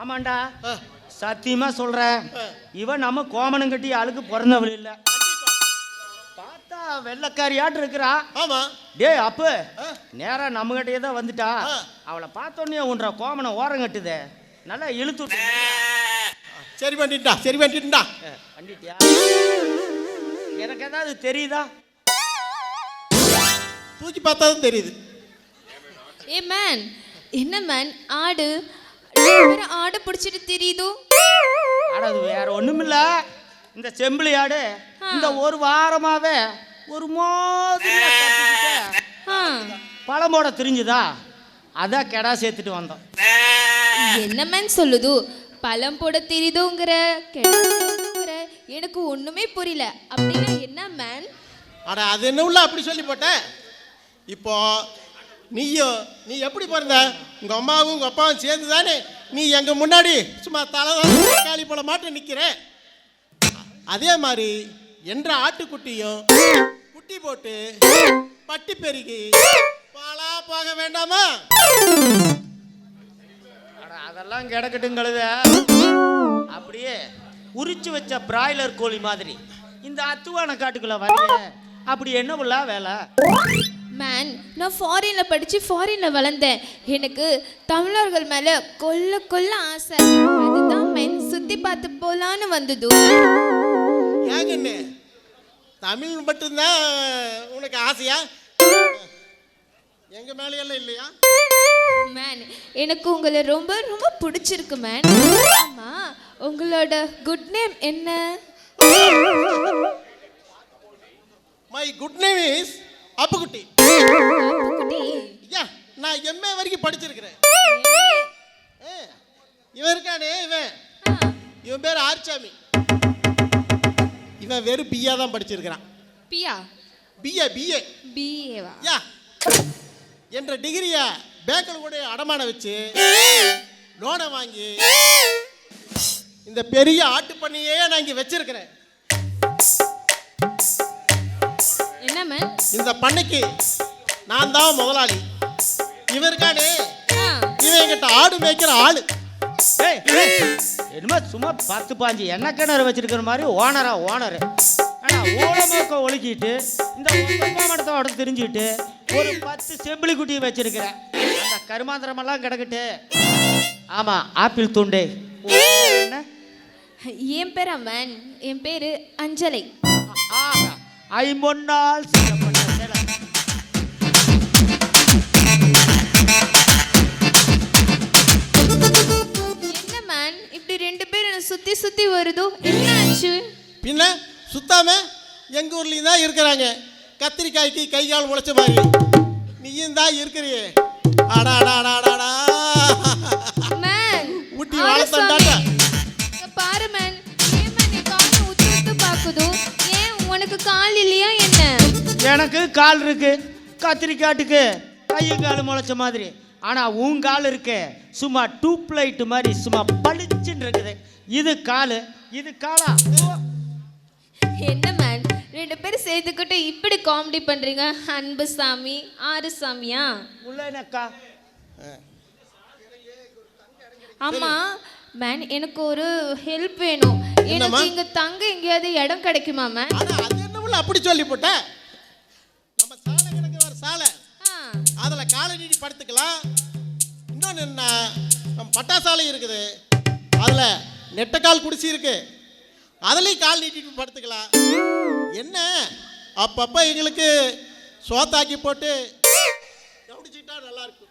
ஆமாண்டா, சத்தியமா சொல்றேன், இவன் நம்ம கோமனம் கட்டி அழுக்கு பிறந்தவள் இல்ல. பார்த்தா வெள்ளக்காரியாட்டு இருக்கிறா. ஆமா. டேய் அப்பு, நேரா நம்ம கிட்டே தான் வந்துட்டா. அவளை பார்த்தோன்னே உன்ற கோமனம் ஓரம் கட்டுதே, நல்லா இழுத்து விட்டு. சரி பண்ணிட்டா, சரி பண்ணிட்டா. பண்ணிட்டியா? எனக்கு ஏதாவது தெரியுதா? தூக்கி பார்த்தாதான் தெரியுது. ஏ மேன், என்ன மேன் ஆடு ஆடு பிடிச்சிட்டு தெரியுது? ஆனா அது வேற ஒண்ணுமில்ல, இந்த செம்பிளி ஆடு இந்த ஒரு வாரமாவே ஒரு மாதிரி பழமோட தெரிஞ்சுதா, அதான் கெடா சேர்த்துட்டு வந்தோம். என்ன மேன் சொல்லுது? பழம் போட தெரியுதுங்கிற, கெடா சேர்த்துங்கிற, எனக்கு ஒண்ணுமே புரியல. அப்படின்னா என்ன மேன்? அட அது என்ன உள்ள அப்படி சொல்லி போட்டேன். இப்போ நீ எப்படி பிறந்த? உங்க அம்மாவும் உங்க அப்பாவும் சேர்ந்து தானே நீ எங்க முன்னாடி சும்மா தக்காளி போல மாட்ட நிக்கிற. அதே மாதிரி என்ற ஆட்டுக்குட்டியும் குட்டி போட்டு பட்டி பெருகி பாலா போக வேண்டாமா? அதெல்லாம் கிடக்கட்டும் கழுத. அப்படியே உரிச்சு வச்ச பிராய்லர் கோழி மாதிரி இந்த அத்துவான காட்டுக்குள்ள வந்து அப்படி என்ன உள்ள வேலை? மேன், நான் ஃபாரின்ல படிச்சு ஃபாரின்ல வளர்ந்தேன். எனக்கு தமிழர்கள் மேல கொல்ல கொல்ல ஆசை. அதுதான் மேன் சுத்தி பார்த்து போலான்னு வந்தது. ஏங்கண்ணே, தமிழ் மட்டும்தான் உனக்கு ஆசையா? எங்க மேலையெல்லாம் இல்லையா? மேன், எனக்கு உங்களை ரொம்ப ரொம்ப பிடிச்சிருக்கு மேன். ஆமா, உங்களோட குட் நேம் என்ன? My good name is Appukutty. நான் எம்ஏ வரைக்கும் படிச்சிருக்கிறேன். இவன் இருக்கானே, இவன் பேர் ஆர்ச்சாமி. இவன் வெறும் பிஏ தான் படிச்சிருக்கிறான். பியா? BA BA பிஏவா? யா, என்ற டிகிரியை பேங்கில் கூட அடமான வச்சு லோனை வாங்கி இந்த பெரிய ஆட்டு பண்ணையே நான் இங்கே வச்சிருக்கிறேன். என்ன மேன்? இந்த பண்ணைக்கு நான் தான் முதலாளி. இவருக்கானே, இவன் என்கிட்ட ஆடு மேய்க்கிற ஆளு. என்னமா சும்மா 10-15 எண்ணெய் கிணறு வச்சிருக்கிற மாதிரி ஓனரா ஓனர். ஆனால் ஊழமோக்க ஒழுக்கிட்டு இந்த மடத்தோட தெரிஞ்சுக்கிட்டு ஒரு 10 செம்பிளி குட்டியை வச்சிருக்கிறேன். அந்த கருமாந்திரமெல்லாம் கிடக்கட்டு. ஆமா, ஆப்பிள் துண்டே. என்ன என் பேர் மேன், என் பேரு அஞ்சலை. ஐம்பொன்னால் செய்யப்பட்ட சிலை. என்ன மேன் இப்படி ரெண்டு பேரும் என்னை சுத்தி சுத்தி வருதோ, என்ன ஆச்சு? பின்ன சுத்தாம எங்க ஊர்லயும் தான் இருக்கிறாங்க. கத்திரிக்காய்க்கு கை கால் முளைச்ச மாதிரி நீயும் தான் இருக்கிறியே. அடா அடா அடா அடா மேன் ஊட்டி வாழத்தாண்டா. பாரு மேன், ஏன் மேன் நீ காலை உத்து உத்து பாக்குதோ? ஏன் உனக்கு கால் இல்லையா என்ன? எனக்கு கால் இருக்கு, கத்திரிக்காட்டுக்கு கையும் கால் முளைச்ச மாதிரி. ஆனா உன் கால் இருக்கு சும்மா டூப் லைட் மாதிரி சும்மா பளிச்சுன்னு இருக்குது. இது காலு, இது காலா? என்ன மேன் ரெண்டு பேரும் சேர்த்துக்கிட்டு இப்படி காமெடி பண்றீங்க? அன்பு சாமி ஆறு சாமியா? உள்ளனக்கா. ஆமா மேன், எனக்கு ஒரு ஹெல்ப் வேணும். எனக்கு இங்க தங்க எங்கேயாவது இடம் கிடைக்குமா மேன்? அது என்ன அப்படி சொல்லி போட்ட? நம்ம சாலை கிடக்கு வர சாலை, அதுல காலை நீட்டி படுத்துக்கலாம். இன்னொன்னு என்ன, நம்ம பட்டாசாலை இருக்குது, அதுல நெட்டக்கால் குடிசி இருக்கு, அதுலயும் கால் நீட்டிட்டு படுத்துக்கலாம். என்ன அப்பப்ப எங்களுக்கு சோத்தாக்கி போட்டு கவனிச்சுட்டா நல்லா இருக்கும்.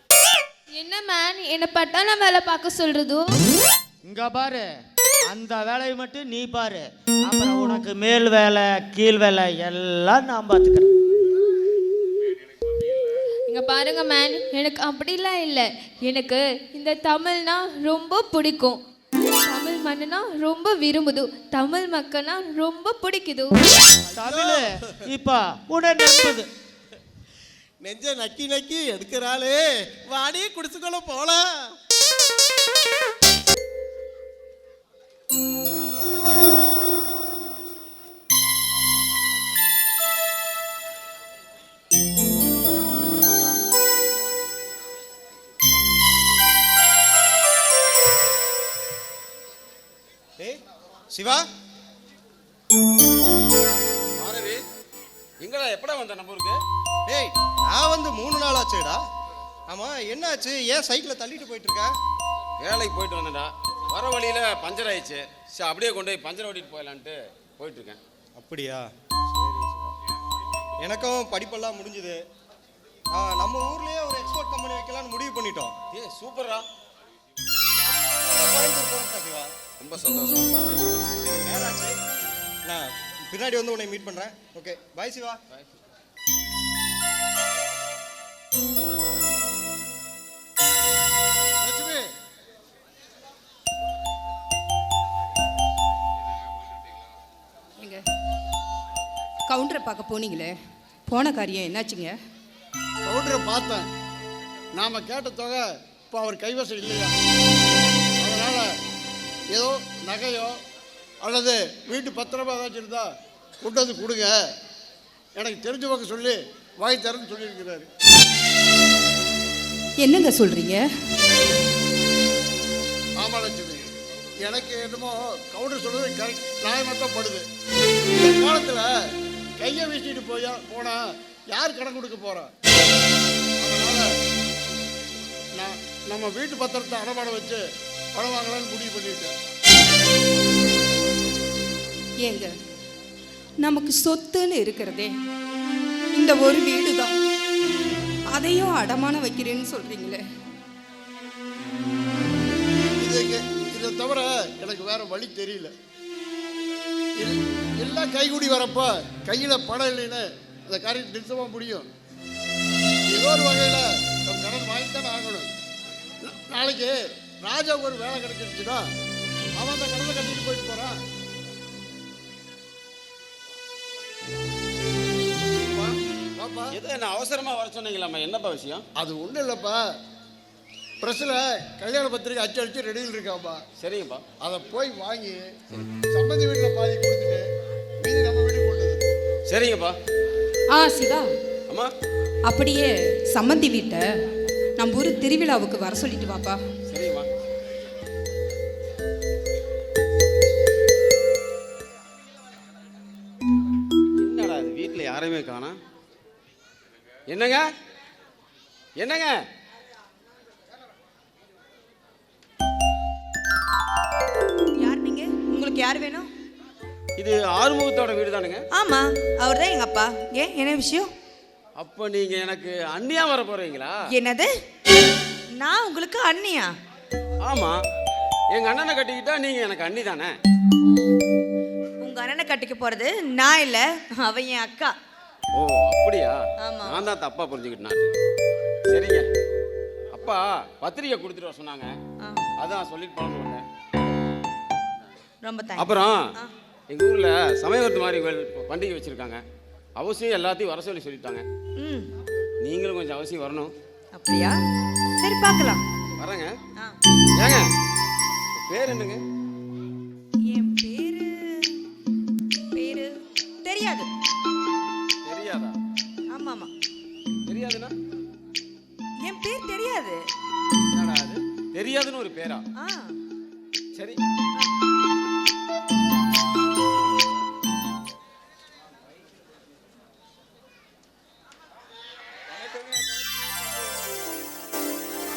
என்ன மேன் என்ன பட்டாள வேலை பார்க்க சொல்றதோ? இங்க பாரு, அந்த வேலையை மட்டும் நீ பாரு, அப்புறம் உனக்கு மேல் வேலை கீழ் வேலை எல்லாம் நான் பார்த்துக்கிறேன். இங்க பாருங்க மேன், எனக்கு அப்படிலாம் இல்லை. எனக்கு இந்த தமிழ்னா ரொம்ப பிடிக்கும். தமிழ் மண்ணுனா ரொம்ப விரும்புது, தமிழ் மக்கள்னா ரொம்ப பிடிக்குது. தமிழ் இப்ப உன்னை நம்புது. நெஞ்ச நக்கி நக்கி எடுக்கிறாளே, வாடி குடிச்சுக்கொள்ள போலாம். சிவா, மாணவி எங்கடா எப்படா வந்த நம்ம ஊருக்கு? ஏய் நான் வந்து 3 நாள் ஆச்சுடா. ஆமா என்னாச்சு, ஏன் சைக்கிளை தள்ளிட்டு போயிட்டு இருக்க? வேலைக்கு போயிட்டு வந்தேன்டா, வர வழியில பஞ்சர் ஆயிடுச்சு. சரி அப்படியே கொண்டு போய் பஞ்சர் ஓட்டிட்டு போயிடலான்ட்டு போயிட்டு இருக்கேன். அப்படியா? எனக்கும் படிப்பெல்லாம் முடிஞ்சுது. நம்ம ஊர்லயே ஒரு எக்ஸ்போர்ட் கம்பெனி வைக்கலாம்னு முடிவு பண்ணிட்டோம். ஏ சூப்பரா, கோயம்புத்தூர் போறோம் சிவா. ரொம்ப சந்தோஷம். எனக்கு நேரம் ஆச்சு, நான் பின்னாடி வந்து உன்னை மீட் பண்றேன். Okay bye Siva. லட்சுமி, எங்க கவுண்டரை பார்க்க போனீங்களே, போன காரியம் என்னாச்சுங்க? கவுண்டரை பார்த்தேன், நாம கேட்ட தொகை இப்போ அவர் கைவசம் இல்லையா, அதனால ஏதோ நகையோ அல்லது வீட்டு பத்திரமா ஏதாச்சும் இருந்தா கொண்டு வந்து கொடுங்க, எனக்கு தெரிஞ்சவங்க சொல்லி வாங்கி தரேன்னு சொல்லியிருக்கிறாரு. என்னங்க சொல்றீங்க? ஆமா லட்சுமி, எனக்கு என்னமோ கவுண்டர் சொல்றது கரெக்ட், நியாயமாக தான் படுது. இந்த காலத்தில் கையை வீசிட்டு போனா யார் கடன் கொடுக்க போறா? அதனால நான் நம்ம வீட்டு பத்திரத்தை அடமானம் வச்சு பணம் வாங்கலாம்னு முடிவு பண்ணிட்டேன். ஏங்க நமக்கு சொத்துன்னு இருக்கிறதே இந்த ஒரு வீடு தான், அதையும் அடமான வைக்கிறேன்னு சொல்றீங்களே. இதை தவிர எனக்கு வேற வழி தெரியல. எல்லாம் கைகூடி வரப்ப கையில பணம் இல்லைன்னு அந்த காரியம் நிறுத்தமா முடியும். ஏதோ ஒரு வகையில நம்ம கடன் வாங்கித்தானே ஆகணும். நாளைக்கு ராஜாவுக்கு ஒரு வேலை கிடைச்சிருச்சுன்னா அவன் அந்த கடனை கட்டிட்டு போயிட்டு போறான். எது என்ன அவசரமா வர சொன்னீங்களாம்மா, என்னப்பா விஷயம்? அது ஒன்றும் இல்லைப்பா, ப்ரெஸ்ஸில் கல்யாண பத்திரிக்கை அடிச்சு ரெடியில் இருக்காப்பா. சரிங்கப்பா, அதை போய் வாங்கி சம்மந்தி வீட்டில் பாதி கொடுத்துட்டு மீதி நம்ம வீட்டுக்கு கொண்டு வந்து. சரிங்கப்பா. சிவா, அம்மா அப்படியே சம்மந்தி வீட்டை நம்ம ஊர் திருவிழாவுக்கு வர சொல்லிட்டு வாப்பா. சரிங்கம்மா. என்னடா இது வீட்டில் யாரையுமே காணோம்? என்னங்க என்னங்க? யார் நீங்க? உங்களுக்கு யார் வேணும்? இது ஆறுமுகத்தோட வீடு தானுங்க? ஆமா, அவர் தான் எங்க அப்பா. ஏன், என்ன விஷயம்? அப்போ நீங்க எனக்கு அண்ணியா வர போறீங்களா? என்னது, நான் உங்களுக்கு அண்ணியா? ஆமா, எங்க அண்ணனை கட்டிக்கிட்டா நீங்க எனக்கு அண்ணி தானே? உங்க அண்ணனை கட்டிக்க போறது நான் இல்ல, அவ என் அக்கா. ஓ அப்படியா? ஆமா. நான் தான் தப்பா புரிஞ்சுக்கிட்டேன். சரிங்க, அப்பா பத்திரிக்கை கொடுத்துட்டு வர சொன்னாங்க, அதான் சொல்லிட்டு போகணும்னு வந்தேன். ரொம்ப தேங்க்ஸ். அப்புறம் எங்க ஊர்ல சமயவர்த்து மாதிரி பண்டிகை வச்சிருக்காங்க, அவசியம் எல்லாத்தையும் வர சொல்லி சொல்லிட்டாங்க. நீங்களும் கொஞ்சம் அவசியம் வரணும். அப்படியா? சரி, பார்க்கலாம். வரேங்க. ஏங்க பேர் என்னங்க? என் பேரு தெரியாது. தெரியாதா? ஆமா ஆமா. தெரியாதுன்னா என் பேர் தெரியாது. என்னடா அது, தெரியாதுன்னு ஒரு பேரா? சரி.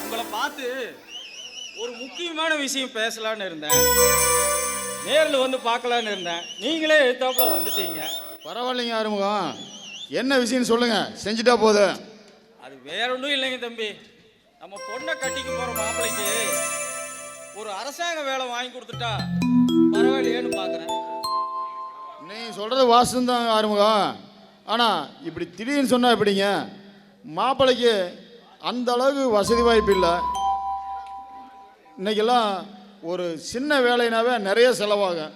உங்களை பார்த்து ஒரு முக்கியமான விஷயம் பேசலான்னு இருந்தேன், நேரில் வந்து பார்க்கலான்னு இருந்தேன், நீங்களே எழுத்தாப்புல வந்துட்டீங்க. பரவாயில்லைங்க ஆறுமுகம், என்ன விஷயம்னு சொல்லுங்க, செஞ்சுட்டா போதும். அது வேற ஒன்றும் இல்லைங்க தம்பி, நம்ம பொண்ணை கட்டிக்க போகிற மாப்பிள்ளைக்கு ஒரு அரசாங்க வேலை வாங்கி கொடுத்துட்டா பரவாயில்லையேன்னு பார்க்குறேன். நீ சொல்கிறது வாசம்தான் ஆறுமுகம், ஆனால் இப்படி திடீர்னு சொன்னால் எப்படிங்க? மாப்பிள்ளைக்கு அந்த அளவுக்கு வசதி வாய்ப்பு இல்லை. இன்னைக்கெல்லாம் ஒரு சின்ன வேலைனாவே நிறைய செலவாகும்.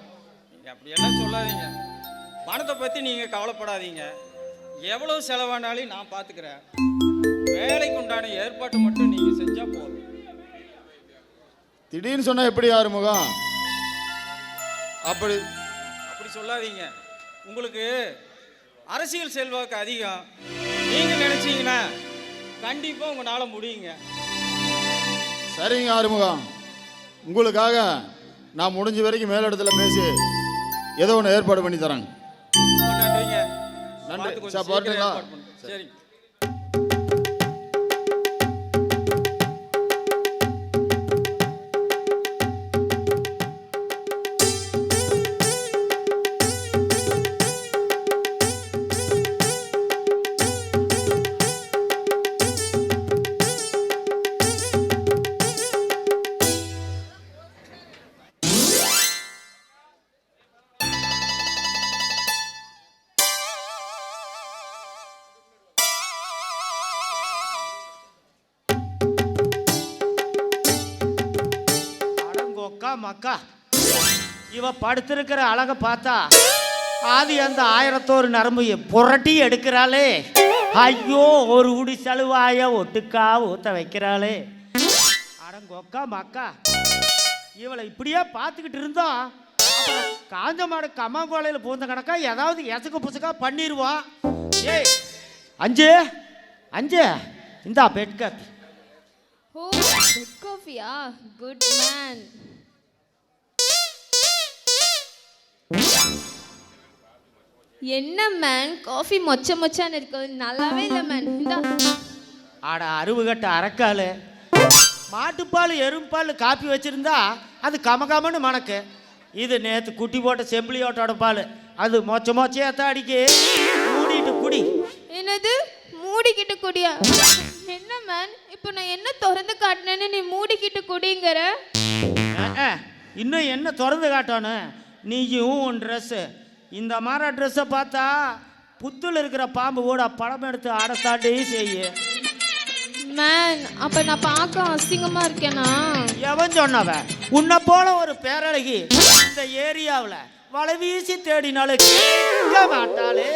அப்படியெல்லாம் சொல்லாதீங்க, பணத்தை பற்றி நீங்கள் கவலைப்படாதீங்க, எவ்வளோ செலவானாலும் நான் பார்த்துக்கிறேன். வேலைக்கு உண்டான ஏற்பாட்டு மட்டும் நீங்கள் செஞ்சால் போதும். திடீர்னு சொன்னால் எப்படி ஆறுமுகம்? அப்படி சொல்லாதீங்க, உங்களுக்கு அரசியல் செல்வாக்கு அதிகம், நீங்கள் நினச்சிங்கன்னா கண்டிப்பாக உங்களால் முடியுங்க. சரிங்க ஆறுமுகம், உங்களுக்காக நான் முடிஞ்ச வரைக்கும் மேலிடத்துல பேசி ஏதோ ஒன்று ஏற்பாடு பண்ணி தரேங்க. நன்றிங்க. நன்றி. சார் பாருங்களா? சரி. மக்கா, இவ படுத்திருக்கிற அழகை பார்த்தா ஆதி அந்த 1001 நரம்பு புரட்டி எடுக்கிறாளே. ஐயோ, ஒரு உடி செலவாய ஒட்டுக்கா ஊத்த வைக்கிறாளே. அடங்கொக்கா மக்கா, இவளை இப்படியே பார்த்துக்கிட்டு இருந்தோம், காஞ்ச மாடு கம்மாங்கோலையில் பூந்த கணக்கா ஏதாவது எசக்கு புசுக்கா பண்ணிடுவோம். ஏய் அஞ்சு அஞ்சு, இந்தா பெட் காப்பி. ஓ, பெட் காஃபியா? Good man. என்ன மேன், காஃபி மொச்சான்னு இருக்கு, நல்லாவே இல்லை மேன். இந்தா. ஆட அருவுகட்ட அரக்கால், மாட்டுப்பால் எறும்பால் காப்பி வச்சுருந்தா அது கமகமன்னு மணக்கு. இது நேற்று குட்டி போட்ட செம்பிளியோட்டோட பால், அது மொச்சையாத்தான் அடிக்கு. மூடிட்டு குடி. என்னது மூடிக்கிட்டு குடியா? என்ன மேன், இப்போ நான் என்ன திறந்து காட்டினேன்னு நீ மூடிக்கிட்டு குடிங்கிற? இன்னும் என்ன திறந்து காட்டணும்? நீயும் உன் ட்ரெஸ்ஸு, இந்த மாதிரி ட்ரெஸ்ஸை பார்த்தா புத்தில் இருக்கிற பாம்பு கூட படம் எடுத்து ஆடத்தாண்டி செய்ய. மேன், அப்ப நான் பார்க்க அசிங்கமா இருக்கேனா? எவன் சொன்னவன்? உன்னை போல ஒரு பேரழகி இந்த ஏரியாவில் வலை வீசி தேடினாலும் கேட்க மாட்டாளே.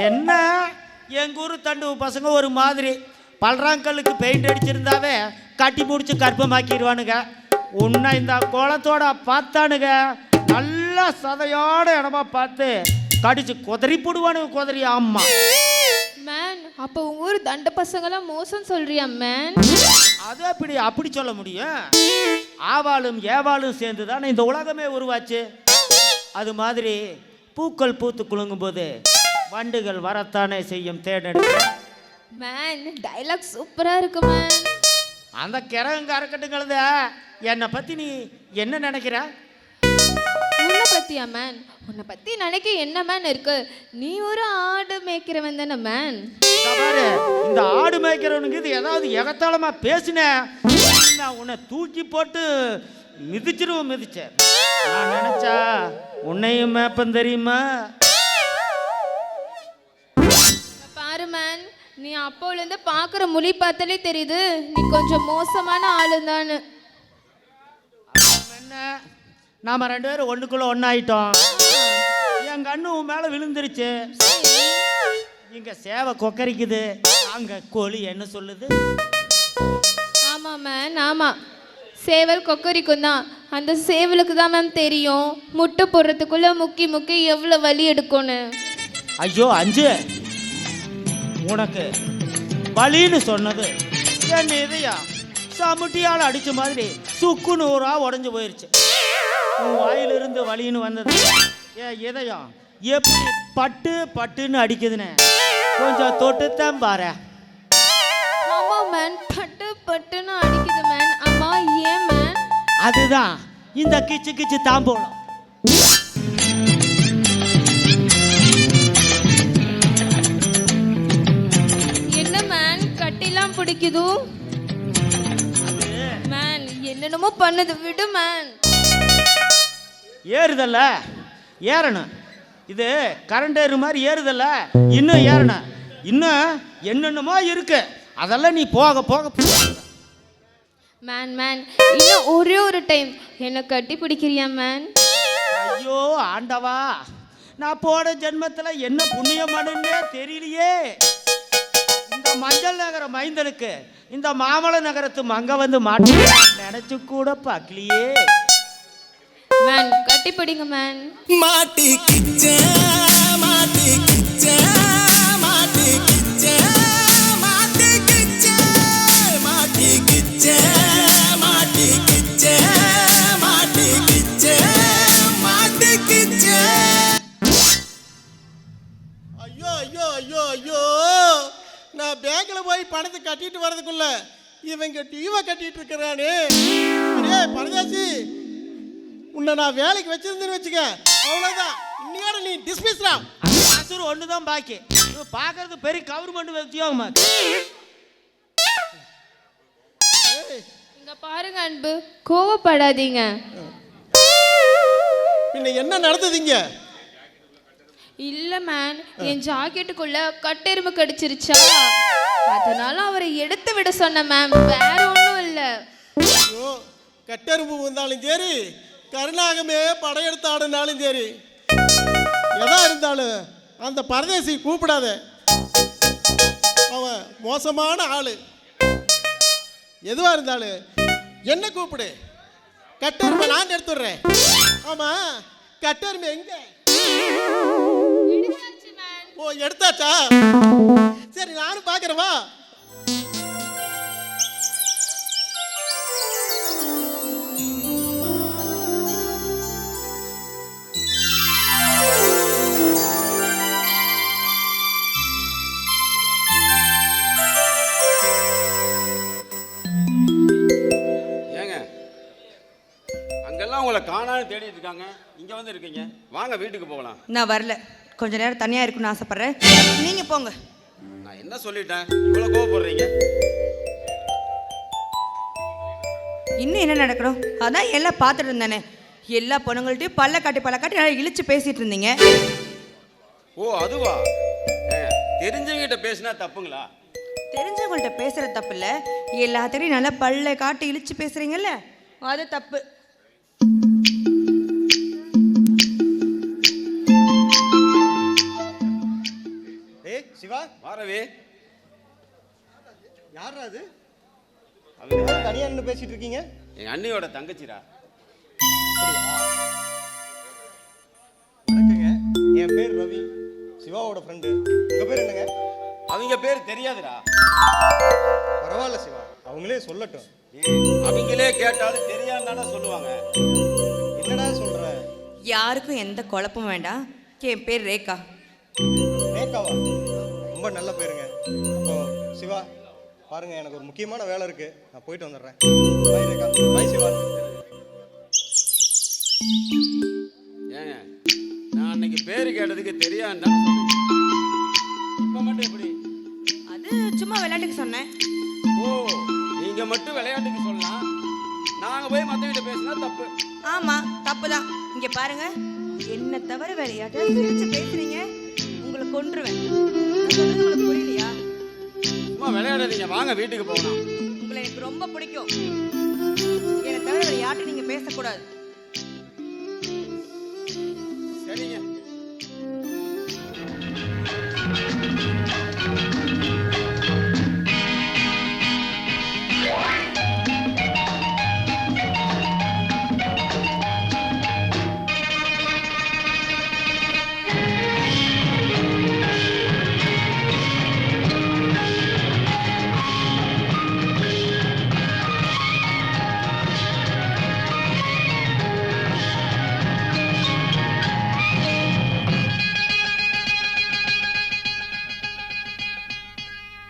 என்ன எங்க ஊரு தண்டு பசங்க ஒரு மாதிரி பல்றாங்கல்லுக்கு பெயிண்ட் அடிச்சிருந்தாவே கட்டி முடிச்சு கர்ப்பமாக்கிடுவானுங்க. உன்னை இந்த கோலத்தோட பார்த்தானுங்க, நல்லா சதையோட இடமா பார்த்து கடிச்சு குதறி போடுவானுங்க. குதறி. ஆமா மேன், அப்போ உங்க ஊர் தண்ட பசங்களாம் மோசம் சொல்றியா மேன்? அது அப்படி சொல்ல முடியும்? ஆவாலும் ஏவாலும் சேர்ந்து தானே இந்த உலகமே உருவாச்சு. அது மாதிரி பூக்கள் பூத்து குலுங்கும் போது வண்டுகள் வரத்தானே செய்யும் தேடெடுக்க. மேன், டைலாக் சூப்பரா இருக்கு மேன். அந்த கிரகங்க அறக்கட்டுங்களத என்னை பத்தி நீ என்ன நினைக்கிற? உன்னை பாத்தியா மேன்? உன்னை பத்தி நினைக்க என்ன மேன் இருக்கு? நீ ஒரு ஆடு மேய்க்கிறவன் தானே மேன். பாரு, இந்த ஆடு மேய்க்கிறவனுக்கு இது ஏதாவது எகத்தாளமா பேசின நான் உன்னை தூக்கி போட்டு மிதிச்சேன். நான் நினைச்சா உன்னையும் மேப்பன் தெரியுமா? பாரு மேன், நீ அப்போலேருந்து பார்க்குற மொழி பார்த்தாலே தெரியுது நீ கொஞ்சம் மோசமான ஆளுதான்னு. என்ன, நாம 2 பேரும் ஒண்ணுக்குள்ள ஒன்னாயிட்டோம். என் கண்ணு உன் மேல விழுந்துருச்சு. இங்க சேவை கொக்கரிக்குது, அங்க கோழி என்ன சொல்லுது? ஆமா மேன், ஆமா, சேவல் கொக்கரிக்கும் தான். அந்த சேவலுக்கு தான் மேம் தெரியும் முட்டை போடுறதுக்குள்ள முக்கி எவ்வளோ வலி எடுக்கும்னு. ஐயோ அஞ்சு, உனக்கு வலின்னு சொன்னது என் இதயம் சமுட்டியால் அடிச்ச மாதிரி சுக்குன்னு ஊரா உடஞ்சு போயிருச்சு. உன் வாயிலிருந்து வலின்னு வந்தது என் இதயம் எப்படி பட்டுன்னு அடிக்குதுன்னு கொஞ்சம் தொட்டுத்தான் பாரு. ஆமா மேன், பட்டுன்னு அடிக்குது மேன். அம்மா ஏன் மேன்? அதுதான் இந்த கிச்சு தாம்போலம். என்ன மேன் கட்டிலாம் பிடிக்குது மேன்? என்னென்னமோ பண்ணுது, விடு மேன். ஏறுதல்ல, ஏறணும். இது கரண்ட் ஏறு மாதிரி ஏறுதல்ல, இன்னும் ஏறணும். இன்னும் என்னென்னமோ இருக்கு, அதெல்லாம் நீ போக மேன் இன்னும் ஒரே ஒரு டைம் என்னை கட்டி பிடிக்கிறியா மேன்? ஐயோ ஆண்டவா, நான் போன ஜென்மத்தில் என்ன புண்ணியமானே தெரியலையே. இந்த மஞ்சள் நகர மைந்தனுக்கு இந்த மாமல நகரத்து மங்க வந்து மாட்டி நினைச்சு கூட பார்க்கலையே. மேன் கட்டி பிடிங்க மேன். மாட்டி கிச்ச மாட்டி கிச்ச மாட்டி கிச்ச மாட்டி கிச்ச மாட்டி கிச்ச மாட்டி கிச்ச மாட்டி கிச்ச மாட்டி கிச்ச. ஐயோ ஐயோ ஐயோ ஐயோ, நான் பேங்க்ல போய் பணத்தை கட்டிட்டு வரதுக்குள்ள இவங்க டிவை கட்டிட்டு இருக்கிறானே. பரதாசி, உன்னை நான் வேலைக்கு வச்சிருந்தேன்னு வச்சுக்க, அவ்வளோதான், இன்னையோட நீ டிஸ்மிஸ்ரா. காசூர் ஒன்று தான் பாக்கி. பார்க்கறது பெரிய கவர்மெண்ட் உத்தியோகமா. இங்க பாருங்க அன்பு, கோவப்படாதீங்க. பின்ன என்ன நடந்ததுங்க? இல்ல மேன், என் ஜாக்கெட்டுக்குள்ள கட்டெரும்பு கடிச்சிருச்சா, அதனால அவரை எடுத்து விட சொன்ன மேம், வேற ஒன்றும் இல்லை. ஐயோ, கட்டெரும்பு வந்தாலும் சரி, கருணாகமே படையெடுத்து ஆடுனாலும் சரி, எதா இருந்தாலும் அந்த பரதேசி கூப்பிடாத. அவன் மோசமான ஆளு. எதுவா இருந்தாலும் என்ன கூப்பிடு, கட்டெருமை நான் எடுத்துடுறேன். ஆமா, கட்டெருமை எங்க? ஓ, எடுத்தாச்சா? சரி, நானும் பார்க்கறவா. ஏங்க, அங்கெல்லாம் உங்களை காணான்னு தேடிட்டு இருக்காங்க, இங்க வந்து இருக்கீங்க. வாங்க வீட்டுக்கு போகலாம். நான் வரல, கொஞ்ச நேரம் தனியா இருக்குன்னு ஆசைப்படுறேன். நீங்க போங்க. நான் என்ன சொல்லிட்டேன், இவ்வளவு கோவப்படுறீங்க? இன்னும் என்ன நடக்கணும்? அதான் எல்லாம் பார்த்துட்டு இருந்தேனே. எல்லா பொண்ணுங்கள்ட்டையும் பல்ல காட்டி நல்லா இழிச்சு பேசிட்டு இருந்தீங்க. ஓ அதுவா? தெரிஞ்சவங்கிட்ட பேசினா தப்புங்களா? தெரிஞ்சவங்கள்ட்ட பேசுறது தப்பு இல்லை, எல்லாத்தையும் நல்லா பல்ல காட்டி இழிச்சு பேசுறீங்கல்ல, அது தப்பு. சிவா, வாரவே. யாரா அது? அவங்க தனியா நின்று பேசிட்டு இருக்கீங்க? எங்க அண்ணியோட தங்கச்சிரா. வணக்கங்க, என் பேர் ரவி, சிவாவோட ஃப்ரெண்டு. உங்க பேர் என்னங்க? அவங்க பேர் தெரியாதுடா. பரவாயில்ல சிவா, அவங்களே சொல்லட்டும். அவங்களே கேட்டாலும் தெரியாதுன்னு சொல்லுவாங்க. என்னடா சொல்ற? யாருக்கும் எந்த குழப்பமும் வேண்டாம். என் பேர் ரேகா. ரேகாவா? ரொம்ப நல்ல பேருங்க. அப்போ சிவா பாருங்க, எனக்கு ஒரு முக்கியமான வேலை இருக்கு, நான் போயிட்டு வந்துடுறேன். பாய் ரேகா. பாய் சிவா. ஏங்க, பேர் கேட்டதுக்கு தெரியாதுன்னு இப்போ மட்டும் எப்படி? அது சும்மா விளையாட்டுக்கு சொன்னேன். ஓ, நீங்க மட்டும் விளையாட்டுக்கு சொல்லலாம், நாங்க போய் மத்தவங்கிட்ட பேசினா தப்பு. ஆமா, தப்பு தான். இங்க பாருங்க, என்ன தவிர வேற யார்கிட்ட சிரிச்சு பேசுறீங்க, உங்களை கொன்றுவேன். நான் சொல்றது உங்களுக்கு புரியலையா? சும்மா விளையாடாதீங்க, வாங்க வீட்டுக்கு போகலாம். உங்களை எனக்கு ரொம்ப பிடிக்கும். என்னை தவிர வேற யார்கிட்ட நீங்க பேசக்கூடாது. சரிங்க.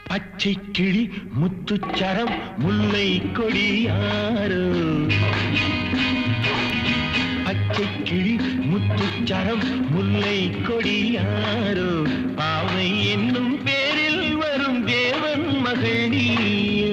பச்சை கிளி முத்துச்சரம் முல்லை கொடியாரோ, பச்சை கிளி முத்துச்சரம் முல்லை கொடியாரோ, பாவை என்னும் பேரில் வரும் தேவன் மகள் நீயோ.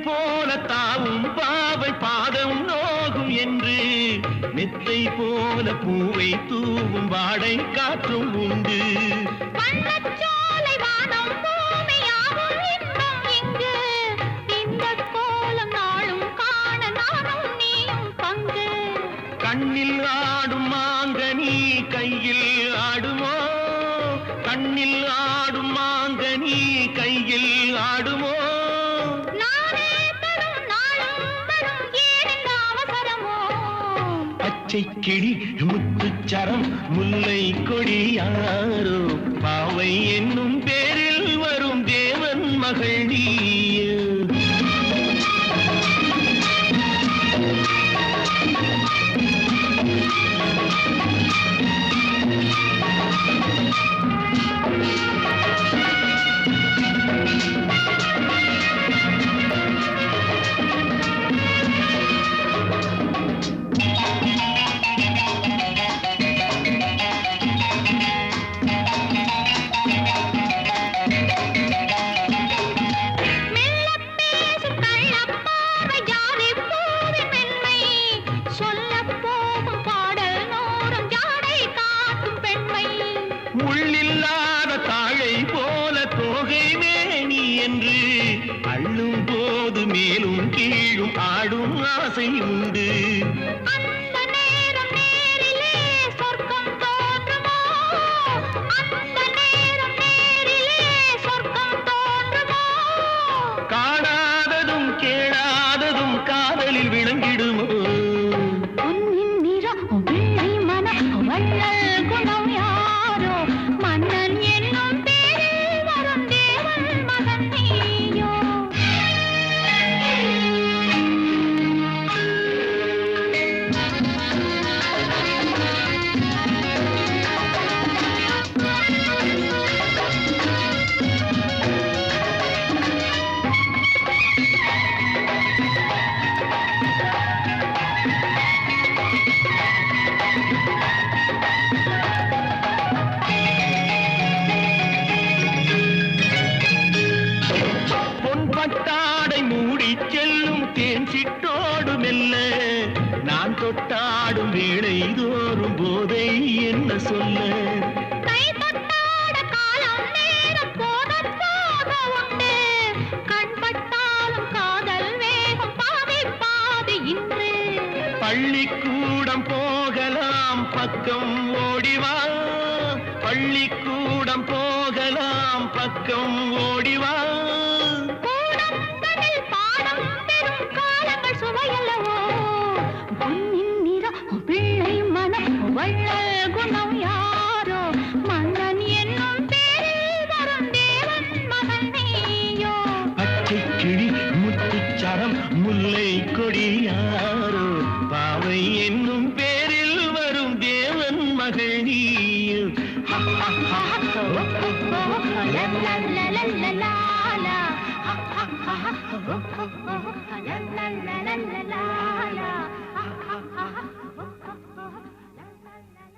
போல தாவும் பாவை பாதம் நோகும் என்று மெத்தை போல பூவை தூவும் வாடை காற்றும் உண்டு. கண்ணில் ஆடும் மாங்கனி கையில் ஆடுமோ, கண்ணில் ஆடும் மாங்கனி கையில் ஆடுமோ. பச்சை கிளி முத்துச்சரம் முல்லை கொடியாரோ, பாவை என்னும் பேரில் வரும் தேவன் மகள் நீயோ. முள்ளில்லாத தாழை போல தோகை மேனி என்று அள்ளும் போது மேலும் கீழும் ஆடும் ஆசை உண்டு. காணாததும் கேளாததும் காதலில் விளங்கிடுமோ. தொட்டாடும் ஆடும் வேளை தோறும் போதை என்ன சொல்ல கை தொட்டாட காலம் நேரம் போக போக உண்டு கண் பட்டாலும் காதல் வேகம் பாதி பாதி இன்று பள்ளிக்கூடம் போகலாம் பக்கம் ஓடிவா பள்ளிக்கூடம் போகலாம் பக்கம் ஓடிவா கூடங்களில் பாடம் பெறும் காலங்கள் சுவையல்லவோ பொன்னின் நிறம் பிள்ளை மனம் வள்ளல் குணம் யாரோ மன்னன் என்னும் பேரில் வரும் தேவன் மகன் நீயோ பச்சை கிளி முத்துச்சரம் முல்லை கொடி யாரோ பாவை என்னும் பேரில் வரும் தேவன் மகள் நீயோ la